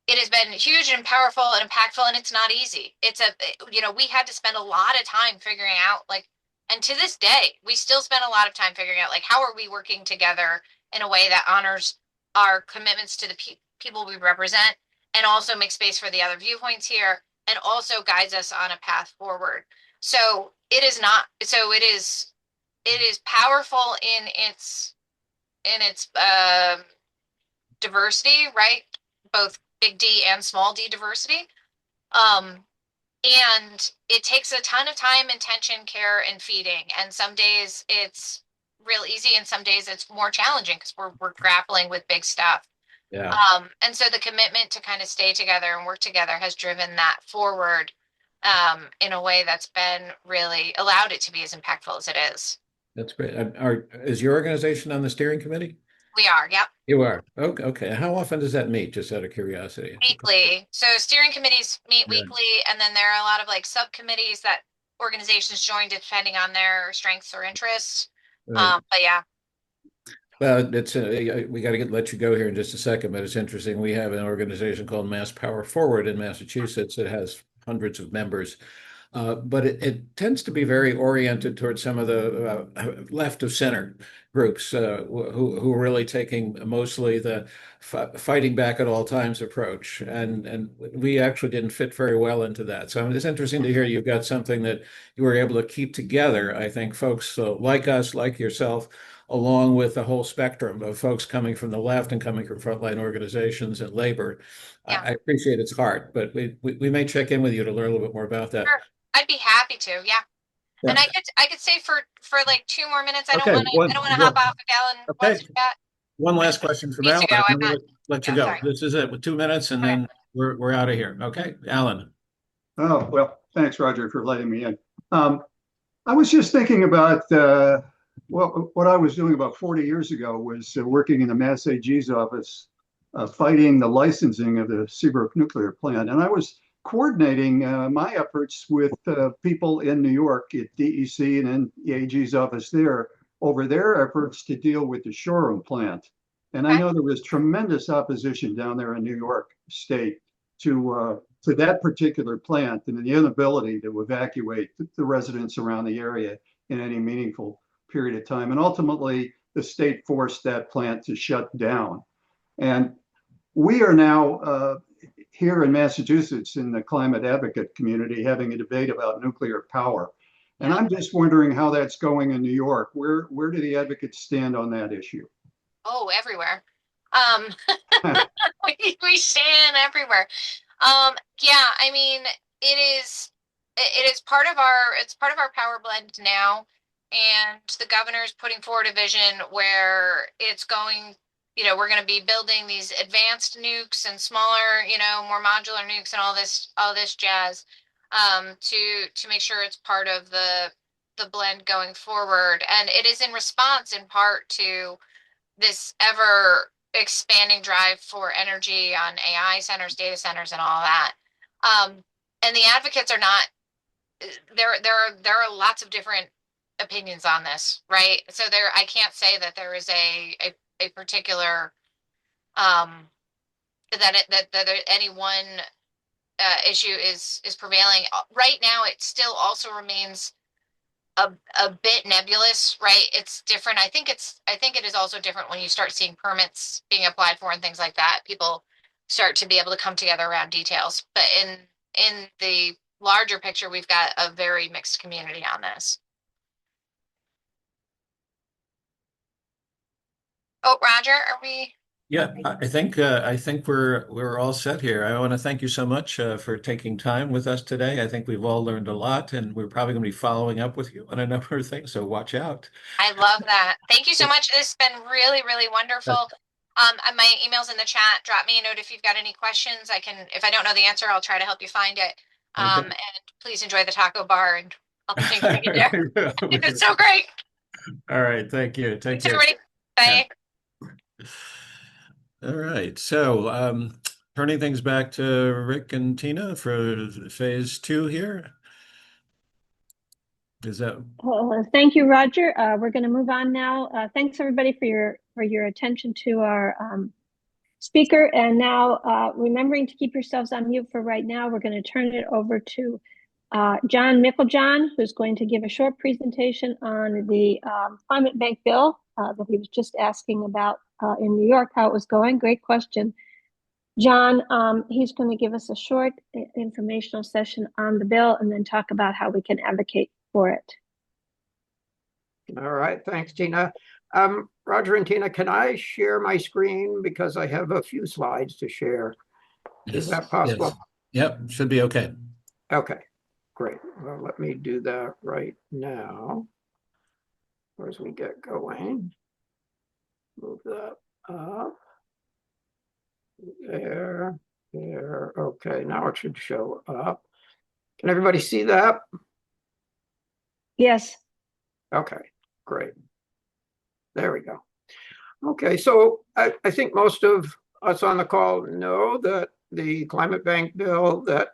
it has been huge and powerful and impactful, and it's not easy. We had to spend a lot of time figuring out, like, and to this day we still spend a lot of time figuring out, like, how are we working together in a way that honors our commitments to the people we represent, and also makes space for the other viewpoints here, and also guides us on a path forward. So it is powerful in its diversity, right? Both big D and small d diversity. Um, and it takes a ton of time, intention, care, and feeding. And some days it's real easy, and some days it's more challenging because we're grappling with big stuff. Yeah. And so the commitment to kind of stay together and work together has driven that forward in a way that's been really allowed it to be as impactful as it is. That's great. Is your organization on the steering committee? We are, yep. You are. Okay. Okay. How often does that meet? Just out of curiosity. Weekly. So steering committees meet Yeah. weekly, and then there are a lot of like subcommittees that organizations join depending on their strengths or interests. Right. But yeah, Well, we got to let you go here in just a second, but it's interesting. We have an organization called Mass Power Forward in Massachusetts that has hundreds of members. But it tends to be very oriented towards some of the left of center groups who are really taking mostly the fighting back at all times approach. And we actually didn't fit very well into that. So it's interesting to hear you've got something that you were able to keep together. I think folks like us, like yourself, along with the whole spectrum of folks coming from the left and coming from frontline organizations and labor. yeah, I appreciate it's hard, but we may check in with you to learn a little bit more about that. sure. I'd be happy to. Yeah. Yeah. And I could say for like 2 more minutes. Okay, I don't want to hop off if Alan wants Okay. to chat. One last question from Needs Alan. to go. I'm gonna let you Yeah, go. sorry. This is it with 2 minutes, and Okay. then we're out of here. Okay, Alan. Oh, well, thanks, Roger, for letting me in. I was just thinking about what I was doing about 40 years ago was working in the Mass AG's office, fighting the licensing of the Seabrook nuclear plant. And I was coordinating my efforts with people in New York at DEC and in the AG's office there over their efforts to deal with the Shoreham plant. And I know there was tremendous opposition down there in New York State to that particular plant and the inability to evacuate the residents around the area in any meaningful period of time. And ultimately, the state forced that plant to shut down. And we are now here in Massachusetts in the climate advocate community having a debate about nuclear power. And I'm just wondering how that's going in New York. Where do the advocates stand on that issue? Oh, everywhere. Um, we stand everywhere. Yeah, I mean, it is part of our power blend now, and the governor's putting forward a vision where it's going, we're going to be building these advanced nukes and smaller, more modular nukes and all this jazz, to make sure it's part of the blend going forward. And it is in response in part to this ever expanding drive for energy on AI centers, data centers, and all that. And the advocates are not there are lots of different opinions on this, right? So I can't say that there is a particular that any one issue is prevailing. Right now, it still also remains a bit nebulous, right? It's different. I think it is also different when you start seeing permits being applied for and things like that. People start to be able to come together around details. But in the larger picture, we've got a very mixed community on this. Oh, Roger, are we? Yeah, I think we're all set here. I want to thank you so much for taking time with us today. I think we've all learned a lot, and we're probably going to be following up with you on a number of things. So watch out. I love that. Thank you so much. This has been really, really wonderful. And my email's in the chat. Drop me a note if you've got any questions. If I don't know the answer, I'll try to help you find it. Okay. And please enjoy the taco bar and all the things we can do. It's so great. All right, thank you. Take Thanks, care. everybody. Bye. All right, so turning things back to Rick and Tina for phase 2 here. Is that Thank you, Roger. We're going to move on now. Thanks everybody for your attention to our speaker. And now, remembering to keep yourselves on mute for right now, we're going to turn it over to John Meiklejohn, who's going to give a short presentation on the Climate Bank bill that he was just asking about in New York, how it was going. Great question. John, he's going to give us a short informational session on the bill and then talk about how we can advocate for it. All right, thanks, Tina. Roger and Tina, can I share my screen because I have a few slides to share? Is that possible? Yes. Yep, should be okay. Okay, great. Well, let me do that right now. As we get going, move that up. There. Okay, now it should show up. Can everybody see that? Yes. Okay, great. There we go. Okay, so I think most of us on the call know that the Climate Bank bill that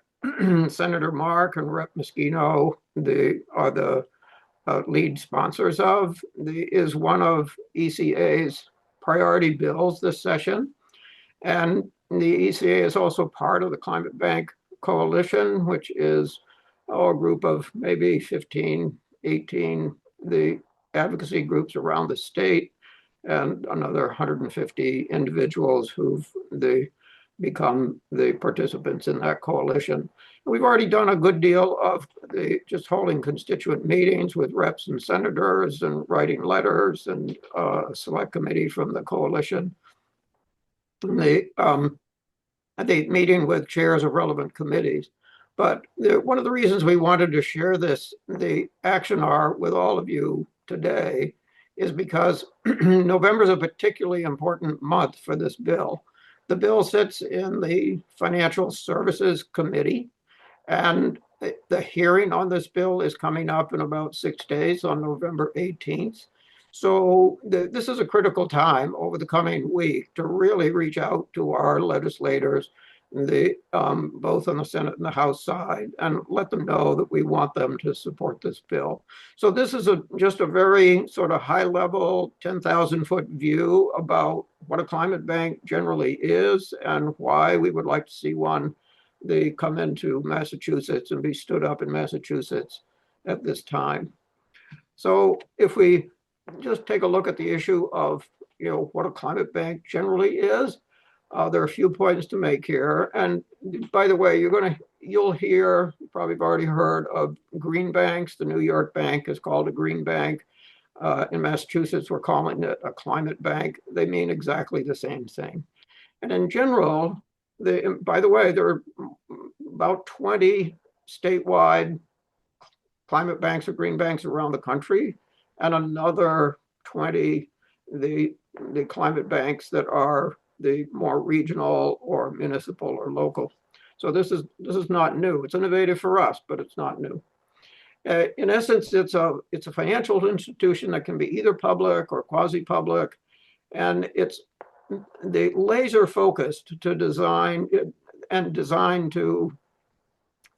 Senator Mark and Rep. Moschino are the lead sponsors of is one of ECA's priority bills this session. And the ECA is also part of the Climate Bank Coalition, which is a group of maybe 15, 18, the advocacy groups around the state, and another 150 individuals who've become the participants in that coalition. We've already done a good deal of just holding constituent meetings with reps and senators and writing letters and a select committee from the coalition. The meeting with chairs of relevant committees. But one of the reasons we wanted to share the action R with all of you today is because November is a particularly important month for this bill. The bill sits in the Financial Services Committee, and the hearing on this bill is coming up in about 6 days on November 18th. So this is a critical time over the coming week to really reach out to our legislators, both on the Senate and the House side, and let them know that we want them to support this bill. So this is just a very sort of high level 10,000-foot view about what a climate bank generally is and why we would like to see one come into Massachusetts and be stood up in Massachusetts at this time. So if we just take a look at the issue of what a climate bank generally is. There are a few points to make here. And by the way, you'll hear, you probably have already heard of green banks. The New York Bank is called a green bank. In Massachusetts, we're calling it a climate bank. They mean exactly the same thing. And in general, by the way, there are about 20 statewide climate banks or green banks around the country, and another 20, the climate banks that are the more regional or municipal or local. So this is not new. It's innovative for us, but it's not new. In essence, it's a financial institution that can be either public or quasi-public, and it's the laser focused to design to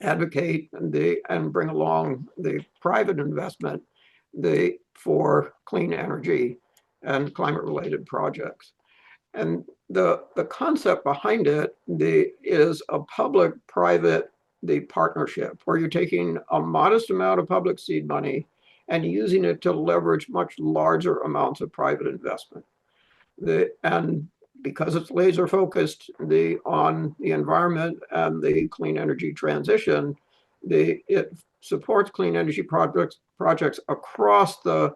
advocate and bring along the private investment for clean energy and climate related projects. And the concept behind it is a public-private partnership where you're taking a modest amount of public seed money and using it to leverage much larger amounts of private investment. And because it's laser focused on the environment and the clean energy transition, it supports clean energy projects across the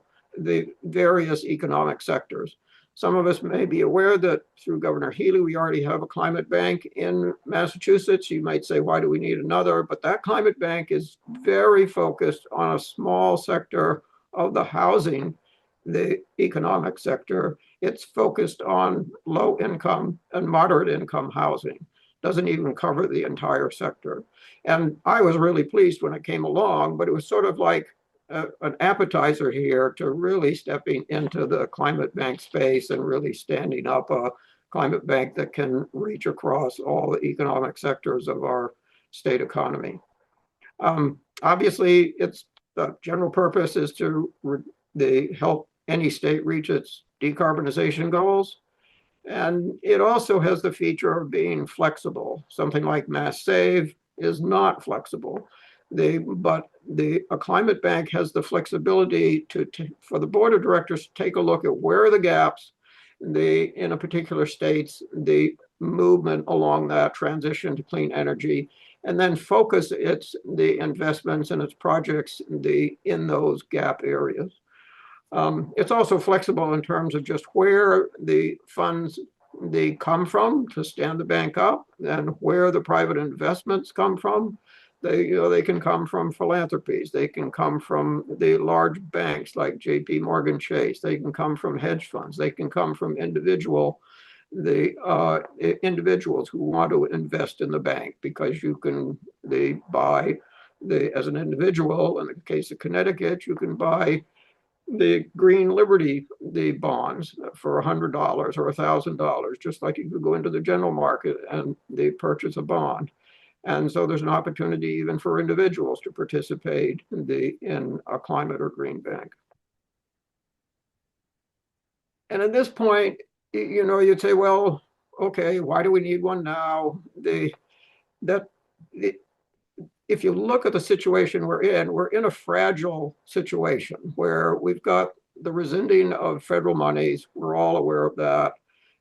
various economic sectors. Some of us may be aware that through Governor Healy, we already have a climate bank in Massachusetts. You might say, why do we need another? But that climate bank is very focused on a small sector of the housing, the economic sector. It's focused on low income and moderate income housing. Doesn't even cover the entire sector. And I was really pleased when it came along, but it was sort of like an appetizer here to really stepping into the climate bank space and really standing up a climate bank that can reach across all the economic sectors of our state economy. Obviously, its the general purpose is to help any state reach its decarbonization goals. And it also has the feature of being flexible. Something like Mass Save is not flexible. But a climate bank has the flexibility for the board of directors to take a look at where are the gaps in a particular state's the movement along that transition to clean energy, and then focus the investments and its projects in those gap areas. It's also flexible in terms of just where the funds come from to stand the bank up and where the private investments come from. They can come from philanthropies. They can come from the large banks like JP Morgan Chase. They can come from hedge funds. They can come from individuals who want to invest in the bank, because you can buy as an individual, in the case of Connecticut, you can buy the Green Liberty, the bonds for $100 or $1,000, just like you could go into the general market and they purchase a bond. And so there's an opportunity even for individuals to participate in a climate or green bank. And at this point, you'd say, well, okay, why do we need one now? If you look at the situation we're in a fragile situation where we've got the rescinding of federal monies. We're all aware of that.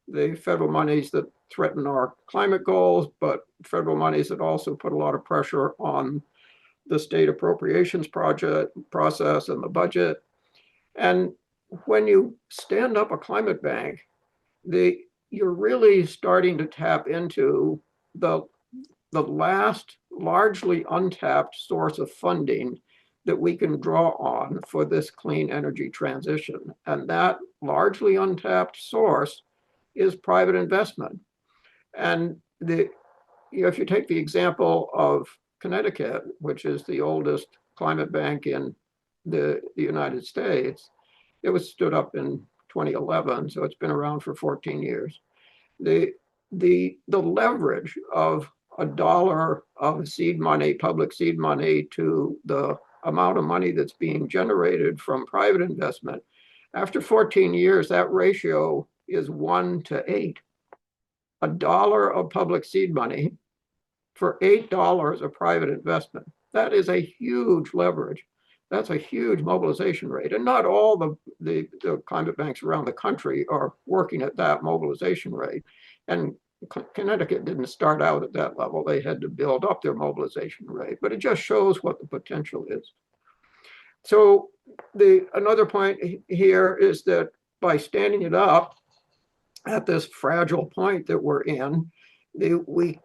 The federal monies that threaten our climate goals, but federal monies that also put a lot of pressure on the state appropriations process and the budget. And when you stand up a climate bank, you're really starting to tap into the last largely untapped source of funding that we can draw on for this clean energy transition. And that largely untapped source is private investment. And if you take the example of Connecticut, which is the oldest climate bank in the United States, it was stood up in 2011, so it's been around for 14 years. The leverage of $1 of seed money, public seed money, to the amount of money that's being generated from private investment, after 14 years, that ratio is 1 to 8. $1 of public seed money for $8 of private investment. That is a huge leverage. That's a huge mobilization rate. And not all the climate banks around the country are working at that mobilization rate. And Connecticut didn't start out at that level. They had to build up their mobilization rate, but it just shows what the potential is. So another point here is that by standing it up at this fragile point that we're in, the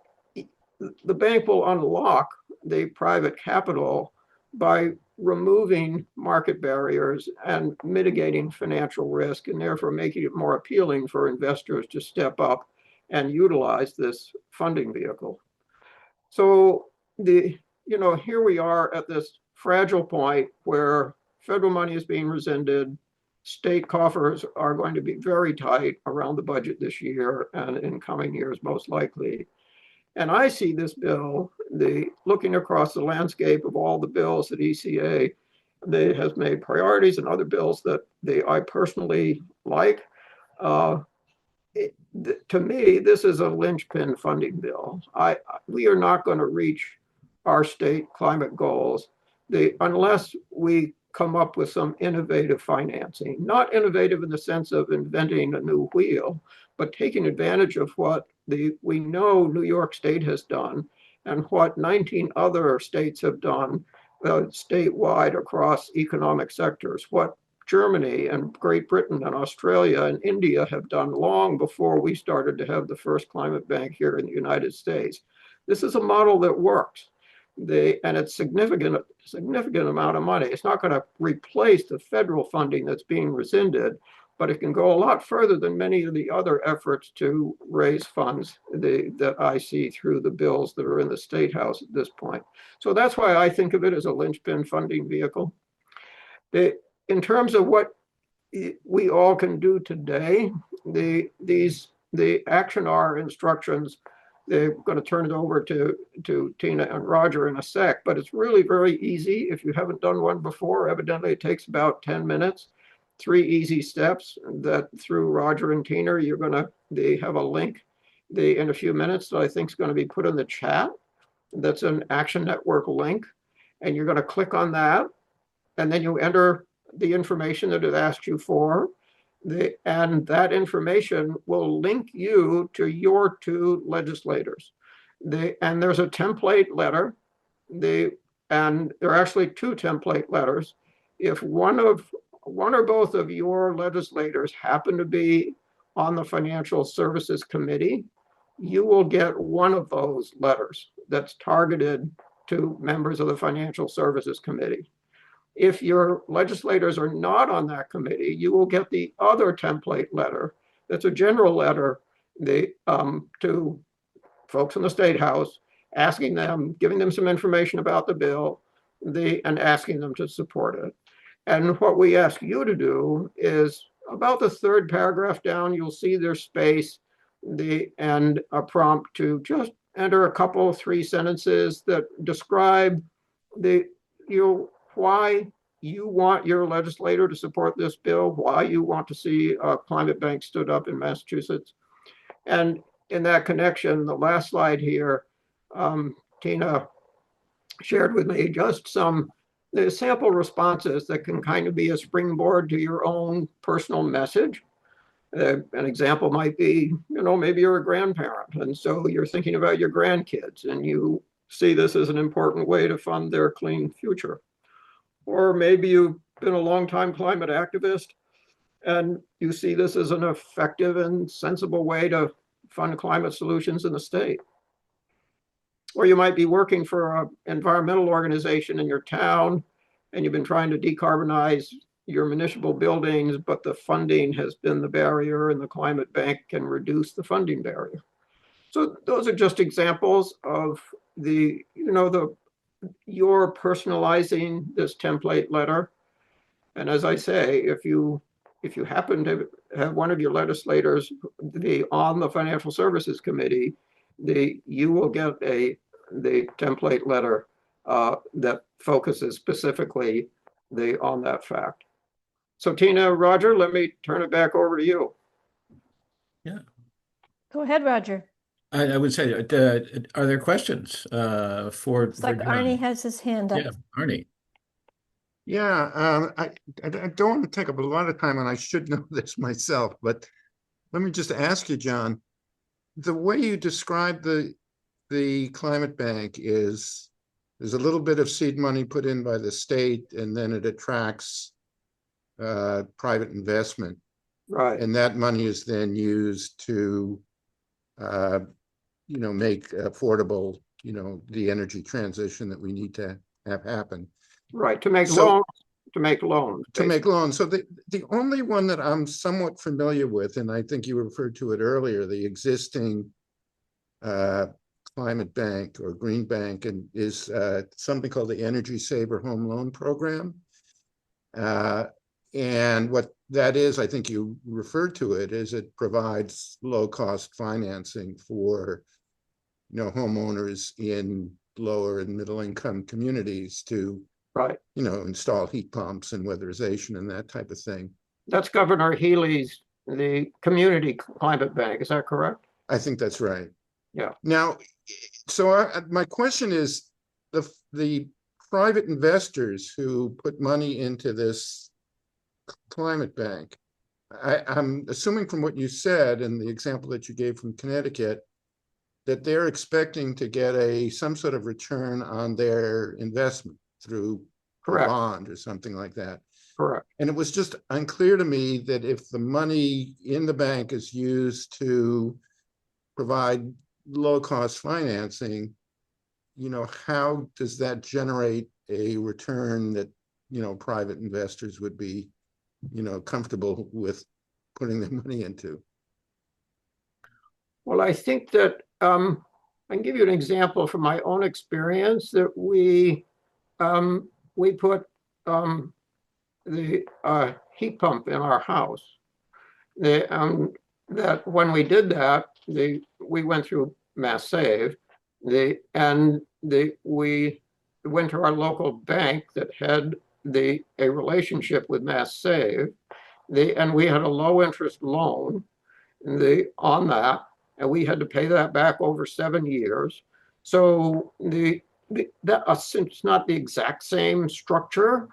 bank will unlock the private capital by removing market barriers and mitigating financial risk, and therefore making it more appealing for investors to step up and utilize this funding vehicle. So here we are at this fragile point where federal money is being rescinded. State coffers are going to be very tight around the budget this year and in coming years, most likely. And I see this bill, looking across the landscape of all the bills that ECA has made priorities, and other bills that I personally like. to me, this is a linchpin funding bill. We are not going to reach our state climate goals unless we come up with some innovative financing. Not innovative in the sense of inventing a new wheel, but taking advantage of what we know New York State has done and what 19 other states have done statewide across economic sectors. What Germany and Great Britain and Australia and India have done long before we started to have the first climate bank here in the United States. This is a model that works. And it's significant amount of money. It's not going to replace the federal funding that's being rescinded, but it can go a lot further than many of the other efforts to raise funds that I see through the bills that are in the State House at this point. So that's why I think of it as a linchpin funding vehicle. In terms of what we all can do today, the Action R instructions, they're going to turn it over to Tina and Roger in a sec, but it's really very easy. If you haven't done one before, evidently it takes about 10 minutes. 3 easy steps that through Roger and Tina, they have a link in a few minutes that I think is going to be put in the chat. That's an Action Network link. And you're going to click on that. And then you enter the information that it asks you for. And that information will link you to your 2 legislators. And there's a template letter. And there are actually 2 template letters. If one or both of your legislators happen to be on the Financial Services Committee, you will get one of those letters that's targeted to members of the Financial Services Committee. If your legislators are not on that committee, you will get the other template letter. That's a general letter to folks in the State House, asking them, giving them some information about the bill, and asking them to support it. And what we ask you to do is about the 3rd paragraph down, you'll see there's space and a prompt to just enter a couple, 3 sentences that describe why you want your legislator to support this bill, why you want to see a climate bank stood up in Massachusetts. And in that connection, the last slide here, Tina shared with me just some sample responses that can kind of be a springboard to your own personal message. An example might be, maybe you're a grandparent, and so you're thinking about your grandkids, and you see this as an important way to fund their clean future. Or maybe you've been a longtime climate activist, and you see this as an effective and sensible way to fund climate solutions in the state. Or you might be working for an environmental organization in your town, and you've been trying to decarbonize your municipal buildings, but the funding has been the barrier, and the climate bank can reduce the funding barrier. So those are just examples of you're personalizing this template letter. And as I say, if you happen to have one of your legislators be on the Financial Services Committee, you will get the template letter that focuses specifically on that fact. So Tina, Roger, let me turn it back over to you. Yeah. Go ahead, Roger. I would say, are there questions for It's like John? Arnie has his hand up. Yeah, Arnie. Yeah, I don't want to take up a lot of time, and I should know this myself, but let me just ask you, John, the way you describe the climate bank is there's a little bit of seed money put in by the state, and then it attracts private investment. Right. And that money is then used to make affordable, the energy transition that we need to have happen. Right, to make loans. So the only one that I'm somewhat familiar with, and I think you referred to it earlier, the existing climate bank or green bank, and is something called the Energy Saver Home Loan Program. And what that is, I think you referred to it, is it provides low-cost financing for homeowners in lower and middle-income communities to install heat pumps and weatherization and that type of thing. That's Governor Healy's the Community Climate Bank. Is that correct? I think that's right. Yeah. Now, so my question is, the private investors who put money into this climate bank, I'm assuming from what you said and the example that you gave from Connecticut, that they're expecting to get some sort of return on their investment through a Correct. bond or something like that. Correct. And it was just unclear to me that if the money in the bank is used to provide low-cost financing, how does that generate a return that, private investors would be, comfortable with putting their money into? Well, I think that I can give you an example from my own experience that we put the heat pump in our house. That when we did that, we went through Mass Save, we went to our local bank that had a relationship with Mass Save, and we had a low interest loan on that, and we had to pay that back over 7 years. So it's not the exact same structure,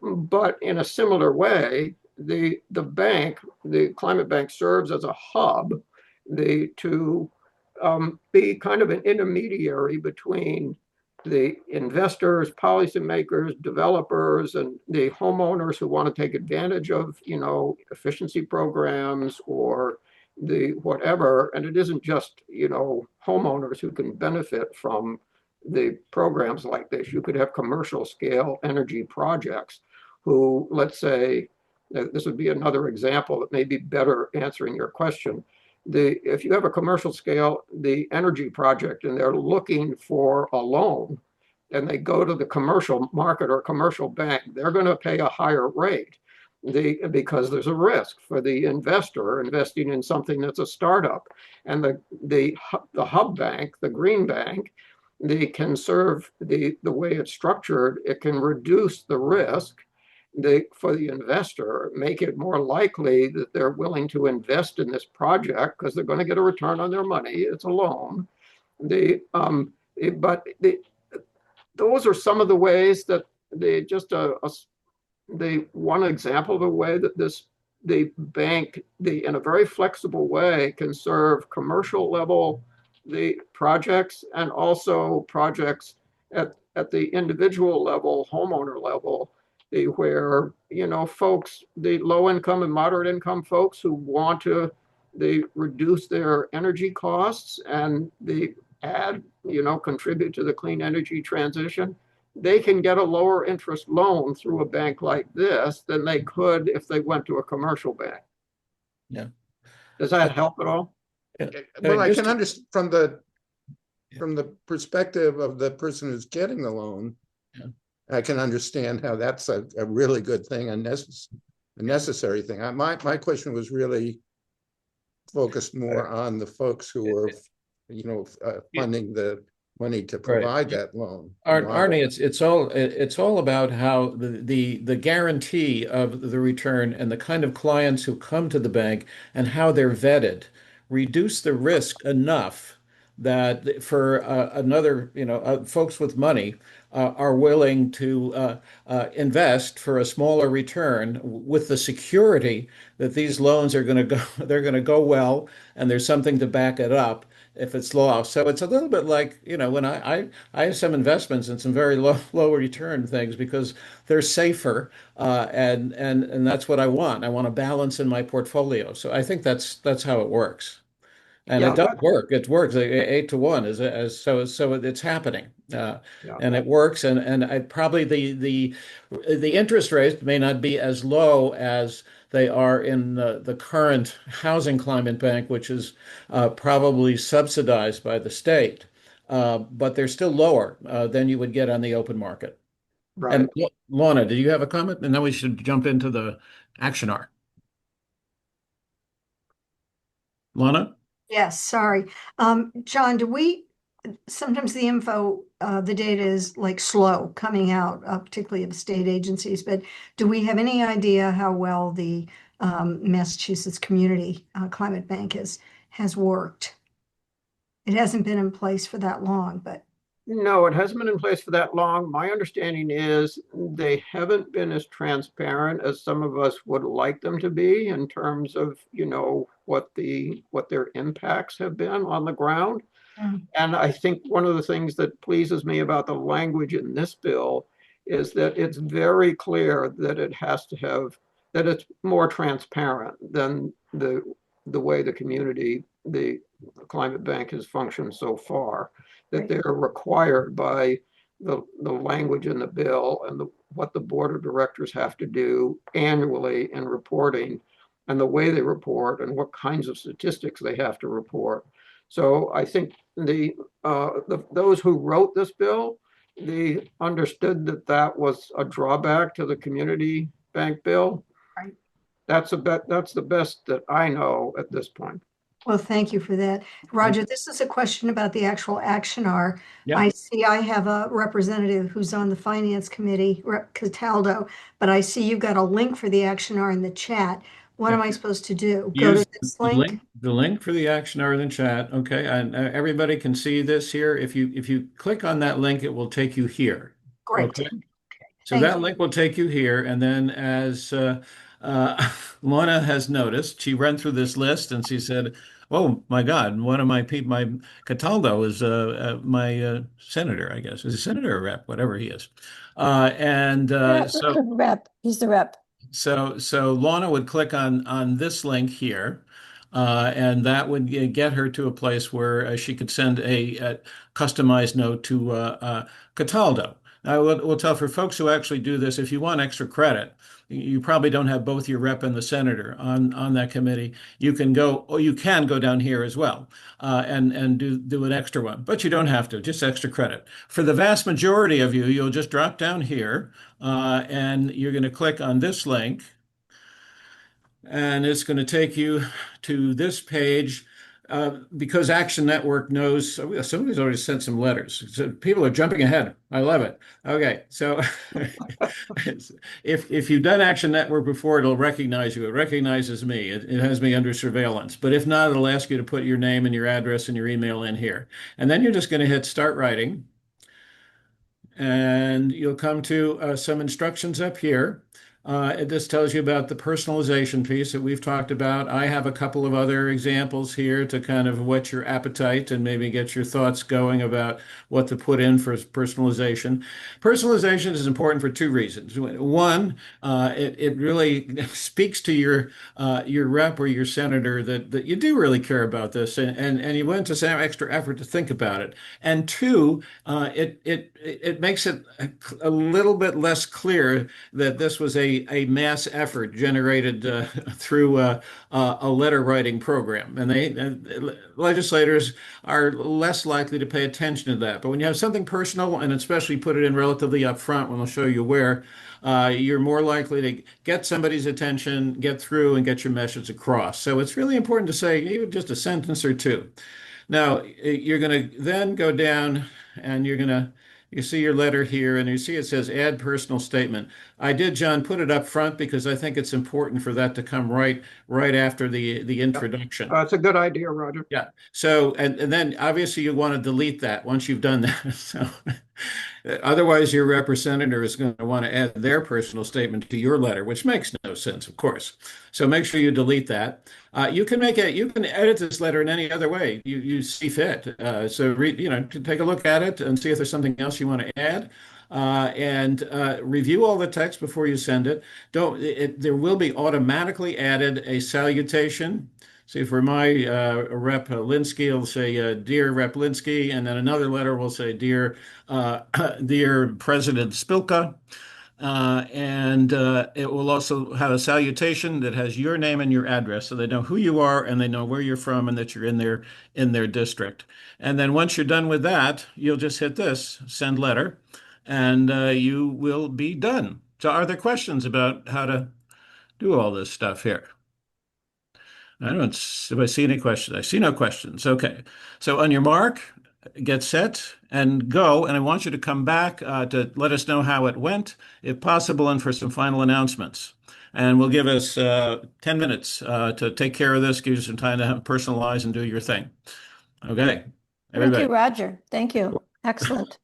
but in a similar way, the bank, the climate bank, serves as a hub to be kind of an intermediary between the investors, policymakers, developers, and the homeowners who want to take advantage of, efficiency programs or the whatever. And it isn't just, homeowners who can benefit from the programs like this. You could have commercial scale energy projects who, let's say, this would be another example that may be better answering your question. If you have a commercial scale, the energy project, and they're looking for a loan, and they go to the commercial market or commercial bank, they're going to pay a higher rate because there's a risk for the investor investing in something that's a startup. And the hub bank, the green bank, they can serve the way it's structured. It can reduce the risk for the investor, make it more likely that they're willing to invest in this project because they're going to get a return on their money. It's a loan. Those are some of the ways that one example of a way that the bank, in a very flexible way, can serve commercial level the projects and also projects at the individual level, homeowner level, where, folks, the low income and moderate income folks who want to reduce their energy costs and contribute to the clean energy transition, they can get a lower interest loan through a bank like this than they could if they went to a commercial bank. Yeah. Does that help at all? Well, I can understand from the perspective of the person who's getting the loan. Yeah. I can understand how that's a really good thing, a necessary thing. My question was really focused more on the folks who are, funding the money to provide that loan. Arnie, it's all about how the guarantee of the return and the kind of clients who come to the bank and how they're vetted reduce the risk enough that for folks with money are willing to invest for a smaller return with the security that these loans are going to go, they're going to go well, and there's something to back it up if it's lost. So it's a little bit like, when I have some investments in some very low return things because they're safer, and that's what I want. I want a balance in my portfolio. So I think that's how it works. And it does work. It works 8-to-1 so it's happening, and it works. And probably the interest rates may not be as low as they are in the current housing climate bank, which is probably subsidized by the state, but they're still lower than you would get on the open market. Right. And Lorna, do you have a comment? And then we should jump into the action art. Lorna? Yes, sorry. John, sometimes the info, the data is like slow coming out, particularly of state agencies, but do we have any idea how well the Massachusetts Community Climate Bank has worked. It hasn't been in place for that long, but No, it hasn't been in place for that long. My understanding is they haven't been as transparent as some of us would like them to be in terms of, what their impacts have been on the ground. Mm. And I think one of the things that pleases me about the language in this bill is that it's very clear that that it's more transparent than the way the climate bank has functioned so far, that Right. they're required by the language in the bill and what the board of directors have to do annually in reporting, and the way they report and what kinds of statistics they have to report. So I think those who wrote this bill, they understood that was a drawback to the community bank bill. Right. That's the best that I know at this point. well, thank you for that. Roger, this is a question about the actual action R. Yeah. I see I have a representative who's on the Finance Committee, Rep. Cataldo, but I see you've got a link for the action R in the chat. What am I supposed to do? Go Use to this the link? the link for the action are in the chat. Okay, and everybody can see this here. If you click on that link, it will take you here. Great. Okay. So Thank that you. link will take you here, and then as Lorna has noticed, she ran through this list and she said, "Oh my God, one of my people, my Cataldo is my senator, I guess, is a senator or rep, whatever he is." So Rep, he's the rep. so Lorna would click on this link here, and that would get her to a place where she could send a customized note to Cataldo. I will tell for folks who actually do this, if you want extra credit, you probably don't have both your rep and the senator on that committee. You can go down here as well, and do an extra one, but you don't have to. Just extra credit. For the vast majority of you, you'll just drop down here, and you're going to click on this link, and it's going to take you to this page. Because Action Network knows, somebody's already sent some letters. So people are jumping ahead. I love it. Okay, so if you've done Action Network before, it'll recognize you. It recognizes me. It has me under surveillance. But if not, it'll ask you to put your name and your address and your email in here. And then you're just going to hit Start Writing. And you'll come to some instructions up here. This tells you about the personalization piece that we've talked about. I have a couple of other examples here to kind of whet your appetite and maybe get your thoughts going about what to put in for personalization. Personalization is important for two reasons. One, it really speaks to your rep or your senator that you do really care about this, and you went to some extra effort to think about it. And two, it makes it a little bit less clear that this was a mass effort generated through a letter writing program. And legislators are less likely to pay attention to that. But when you have something personal, and especially put it in relatively upfront, when I'll show you where, you're more likely to get somebody's attention, get through, and get your message across. So it's really important to say even just a sentence or two. Now, you're going to then go down and you see your letter here, and you see it says add personal statement. I did, John, put it up front because I think it's important for that to come right after the introduction. It's a good idea, Roger. Yeah. So, and then obviously you want to delete that once you've done that. So otherwise your representative is going to want to add their personal statement to your letter, which makes no sense, of course. So make sure you delete that. You can edit this letter in any other way you see fit. So take a look at it and see if there's something else you want to add. And review all the text before you send it. There will be automatically added a salutation. See, for my Rep Linsky, it'll say, "Dear Rep Linsky," and then another letter will say, "Dear President Spilka." And it will also have a salutation that has your name and your address, so they know who you are and they know where you're from and that you're in their district. And then once you're done with that, you'll just hit this, send letter, and you will be done. So are there questions about how to do all this stuff here? If I see any questions. I see no questions. Okay. So on your mark, get set and go. And I want you to come back to let us know how it went, if possible, and for some final announcements. and will give us 10 minutes to take care of this, give you some time to personalize and do your thing. Okay, Thank everybody. you, Roger. Thank you. Excellent.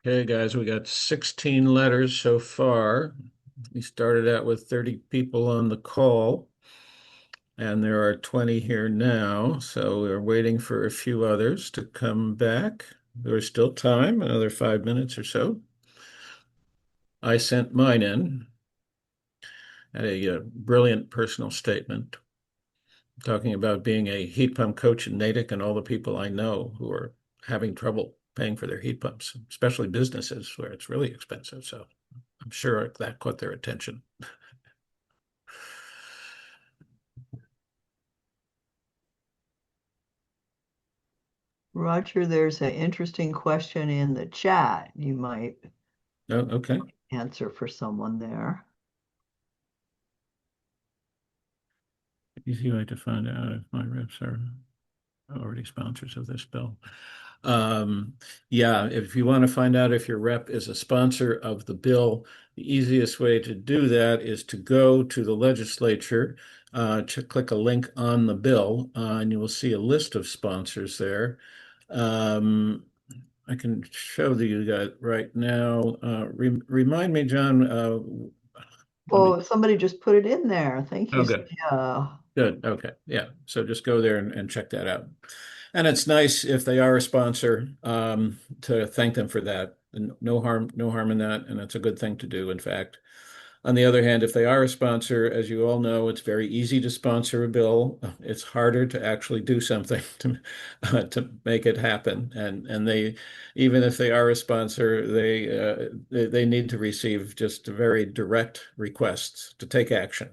Okay, guys, we got 16 letters so far. We started out with 30 people on the call, and there are 20 here now. So we're waiting for a few others to come back. There's still time, another 5 minutes or so. I sent mine in, at a brilliant personal statement talking about being a heat pump coach in Natick and all the people I know who are having trouble paying for their heat pumps, especially businesses where it's really expensive. So I'm sure that caught their attention. Roger, there's an interesting question in the chat. You might Oh, okay. answer for someone there. Easy way to find out if my reps are already sponsors of this bill. Yeah, if you want to find out if your rep is a sponsor of the bill, the easiest way to do that is to go to the legislature, to click a link on the bill, and you will see a list of sponsors there. I can show you that right now. Remind me, John. Oh, somebody just put it in there. Thank you. Oh, good. Yeah. Good. Okay. Yeah. So just go there and check that out. And it's nice if they are a sponsor, to thank them for that. And no harm in that. And it's a good thing to do, in fact. On the other hand, if they are a sponsor, as you all know, it's very easy to sponsor a bill. It's harder to actually do something to make it happen. And they, even if they are a sponsor, they need to receive just very direct requests to take action.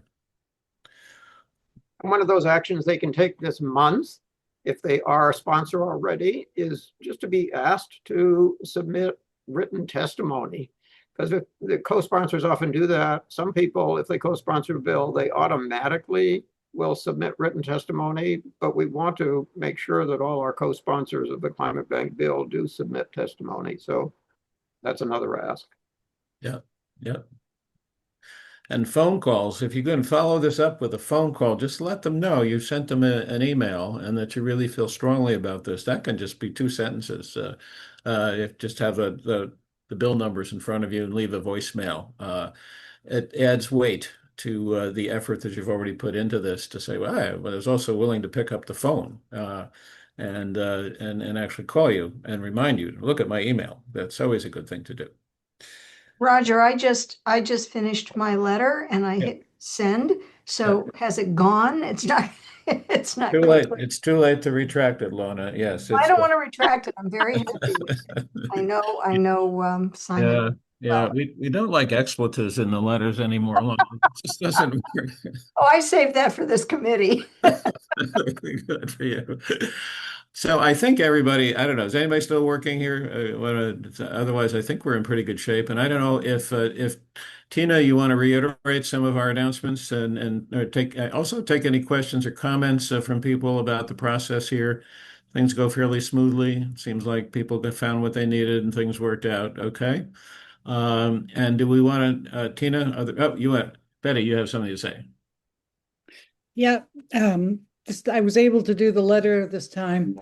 One of those actions they can take this month, if they are a sponsor already, is just to be asked to submit written testimony. Because if the co-sponsors often do that, some people, if they co-sponsor a bill, they automatically will submit written testimony, but we want to make sure that all our co-sponsors of the Climate Bank bill do submit testimony. So that's another ask. Yeah, yeah. And phone calls, if you can follow this up with a phone call, just let them know you sent them an email and that you really feel strongly about this. That can just be 2 sentences. If just have the bill numbers in front of you and leave a voicemail. It adds weight to the effort that you've already put into this to say, well, I was also willing to pick up the phone and actually call you and remind you, look at my email. That's always a good thing to do. Roger, I just finished my letter and I hit send. So has it gone? It's not, it's not. Too late. complete. It's too late to retract it, Lorna. Yes. I don't want to retract it. I'm very happy. I know, Simon. Yeah, we don't like expletives in the letters anymore. Lorna. It just doesn't work. Oh, I saved that for this committee. Good for you. So I think everybody, I don't know, is anybody still working here? Otherwise, I think we're in pretty good shape. And I don't know if Tina, you want to reiterate some of our announcements and or also take any questions or comments from people about the process here. Things go fairly smoothly. It seems like people found what they needed and things worked out. Okay. And do we want to, Tina? Betty, you have something to say. Yeah, I was able to do the letter this time,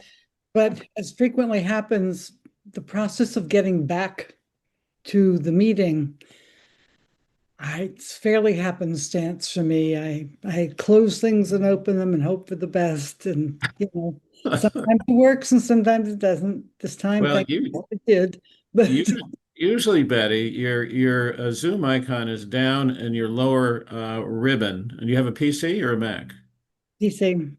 but as frequently happens, the process of getting back to the meeting, it's fairly happenstance for me. I close things and open them and hope for the best, and sometimes it works and sometimes it doesn't. This time, Well, it did. But usually, Betty, your Zoom icon is down in your lower ribbon, and you have a PC or a Mac? PC.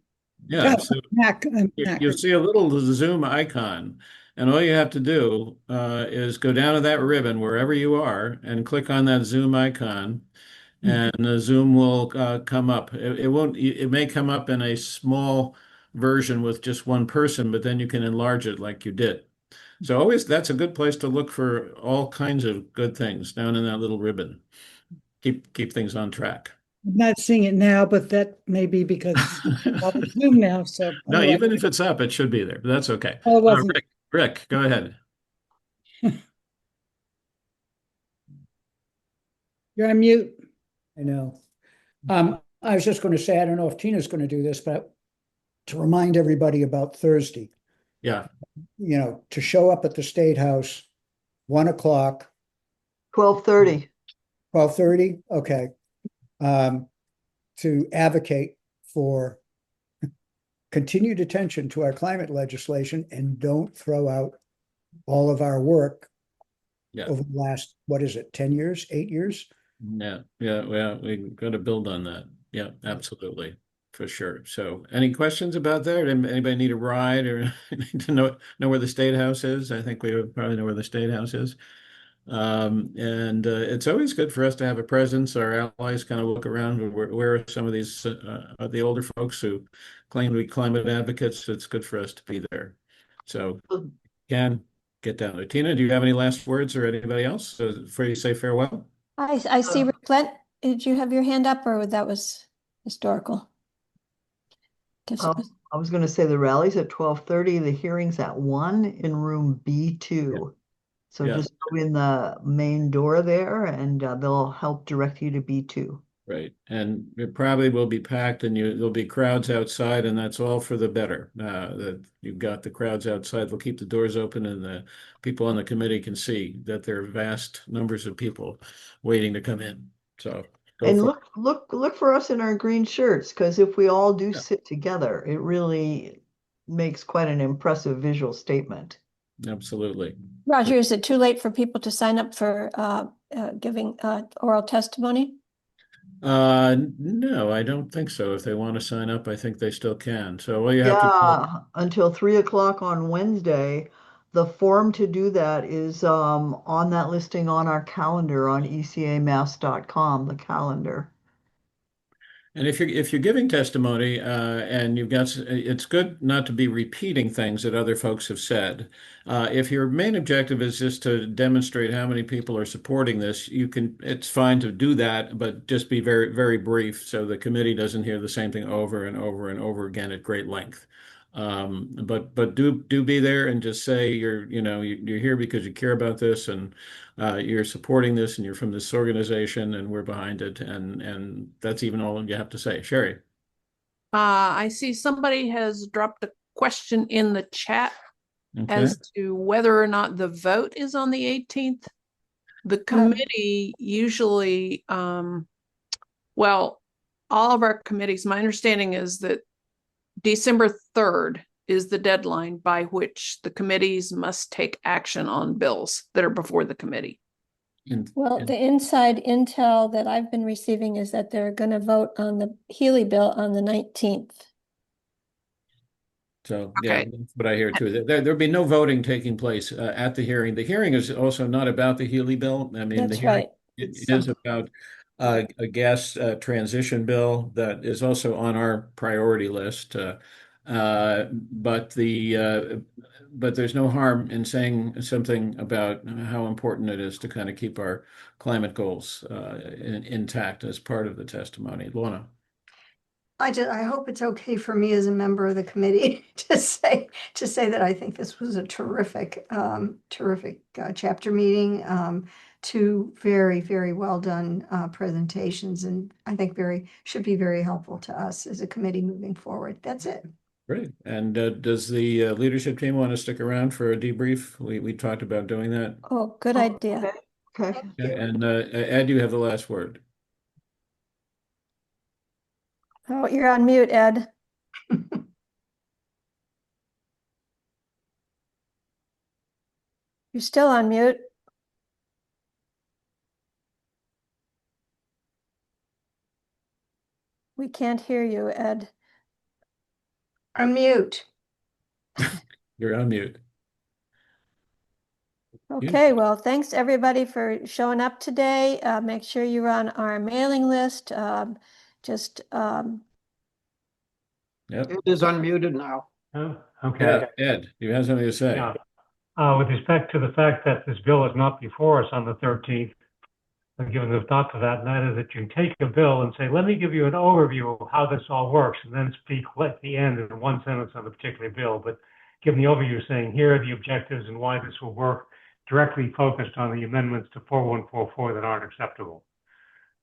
Yeah, Oh, so Mac. you'll see a little Zoom icon, and all you have to do is go down to that ribbon wherever you are and click on that Zoom icon, and the Zoom will come up. It won't. It may come up in a small version with just one person, but then you can enlarge it like you did. So always, that's a good place to look for all kinds of good things down in that little ribbon. Keep things on track. I'm not seeing it now, but that may be because I'll Zoom now. So No, even if it's up, it should be there, but that's okay. Oh, it wasn't. Rick, go ahead. You're on mute. I know. I was just going to say, I don't know if Tina's going to do this, but to remind everybody about Thursday. Yeah. To show up at the State House, 1 o'clock. 12:30. 12:30? Okay. To advocate for continued attention to our climate legislation and don't throw out all of our work over the last, 10 years, 8 years? Yeah. Well, we got to build on that. Yeah, absolutely. For sure. So any questions about that? Anybody need a ride or need to know where the State House is? I think we would probably know where the State House is. And it's always good for us to have a presence. Our allies kind of look around where are some of these the older folks who claim to be climate advocates. It's good for us to be there. So can get down there. Tina, do you have any last words or anybody else before you say farewell? I see Rick Flint. Did you have your hand up or that was historical? Guess it was- I was going to say the rally's at 12:30, the hearing's at 1 in room B2. So Yeah. just go in the main door there and they'll help direct you to B2. Right. And it probably will be packed and there'll be crowds outside, and that's all for the better. That you've got the crowds outside. They'll keep the doors open and the people on the committee can see that there are vast numbers of people waiting to come in. So go And for look for us in our green shirts, because if we all do Yeah. sit together, it really makes quite an impressive visual statement. it. Absolutely. Roger, is it too late for people to sign up for giving oral testimony? No, I don't think so. If they want to sign up, I think they still can. So all you have to Yeah, until 3 o'clock on Wednesday. The form to do that is on that listing on our calendar on ecamass.com, the calendar. And if you're giving testimony and it's good not to be repeating things that other folks have said. If your main objective is just to demonstrate how many people are supporting this, it's fine to do that, but just be very, very brief so the committee doesn't hear the same thing over and over and over again at great length. But do be there and just say you're here because you care about this and you're supporting this and you're from this organization and we're behind it, and that's even all you have to say. Sherry. I see somebody has dropped a question in the chat Okay. as to whether or not the vote is on the 18th. The committee usually, well, all of our committees, my understanding is that December 3rd is the deadline by which the committees must take action on bills that are before the committee. Well, the inside intel that I've been receiving is that they're going to vote on the Healy bill on the 19th. So yeah, that's what I hear too. There'll be no voting taking place at the hearing. The hearing is also not about the Healy bill. I mean, That's right. It is about a gas transition bill that is also on our priority list. But there's no harm in saying something about how important it is to kind of keep our climate goals intact as part of the testimony. Lorna. I hope it's okay for me as a member of the committee to say that I think this was a terrific chapter meeting. Two very, very well done presentations, and I think should be very helpful to us as a committee moving forward. That's it. Great. And does the leadership team want to stick around for a debrief? We talked about doing that. Oh, good idea. Okay. And Ed, you have the last word. Oh, you're on mute, Ed. You're still on mute. We can't hear you, Ed. Unmute. You're on mute. Okay, well, thanks everybody for showing up today. Make sure you're on our mailing list. Yep. It is unmuted now. Oh, okay. Yeah, Ed, you have something to say? Yeah. With respect to the fact that this bill is not before us on the 13th, I've given the thought to that, and that is that you can take a bill and say, let me give you an overview of how this all works, and then speak at the end in one sentence on the particular bill. But given the overview saying, here are the objectives and why this will work, directly focused on the amendments to 4144 that aren't acceptable.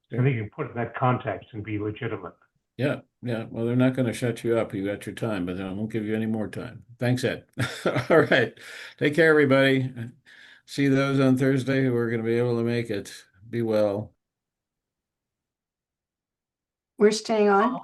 So I think you can put it in that context and be legitimate. Yeah. Well, they're not going to shut you up. You got your time, but I won't give you any more time. Thanks, Ed. All right. Take care, everybody. See those on Thursday who are going to be able to make it. Be well. We're staying on.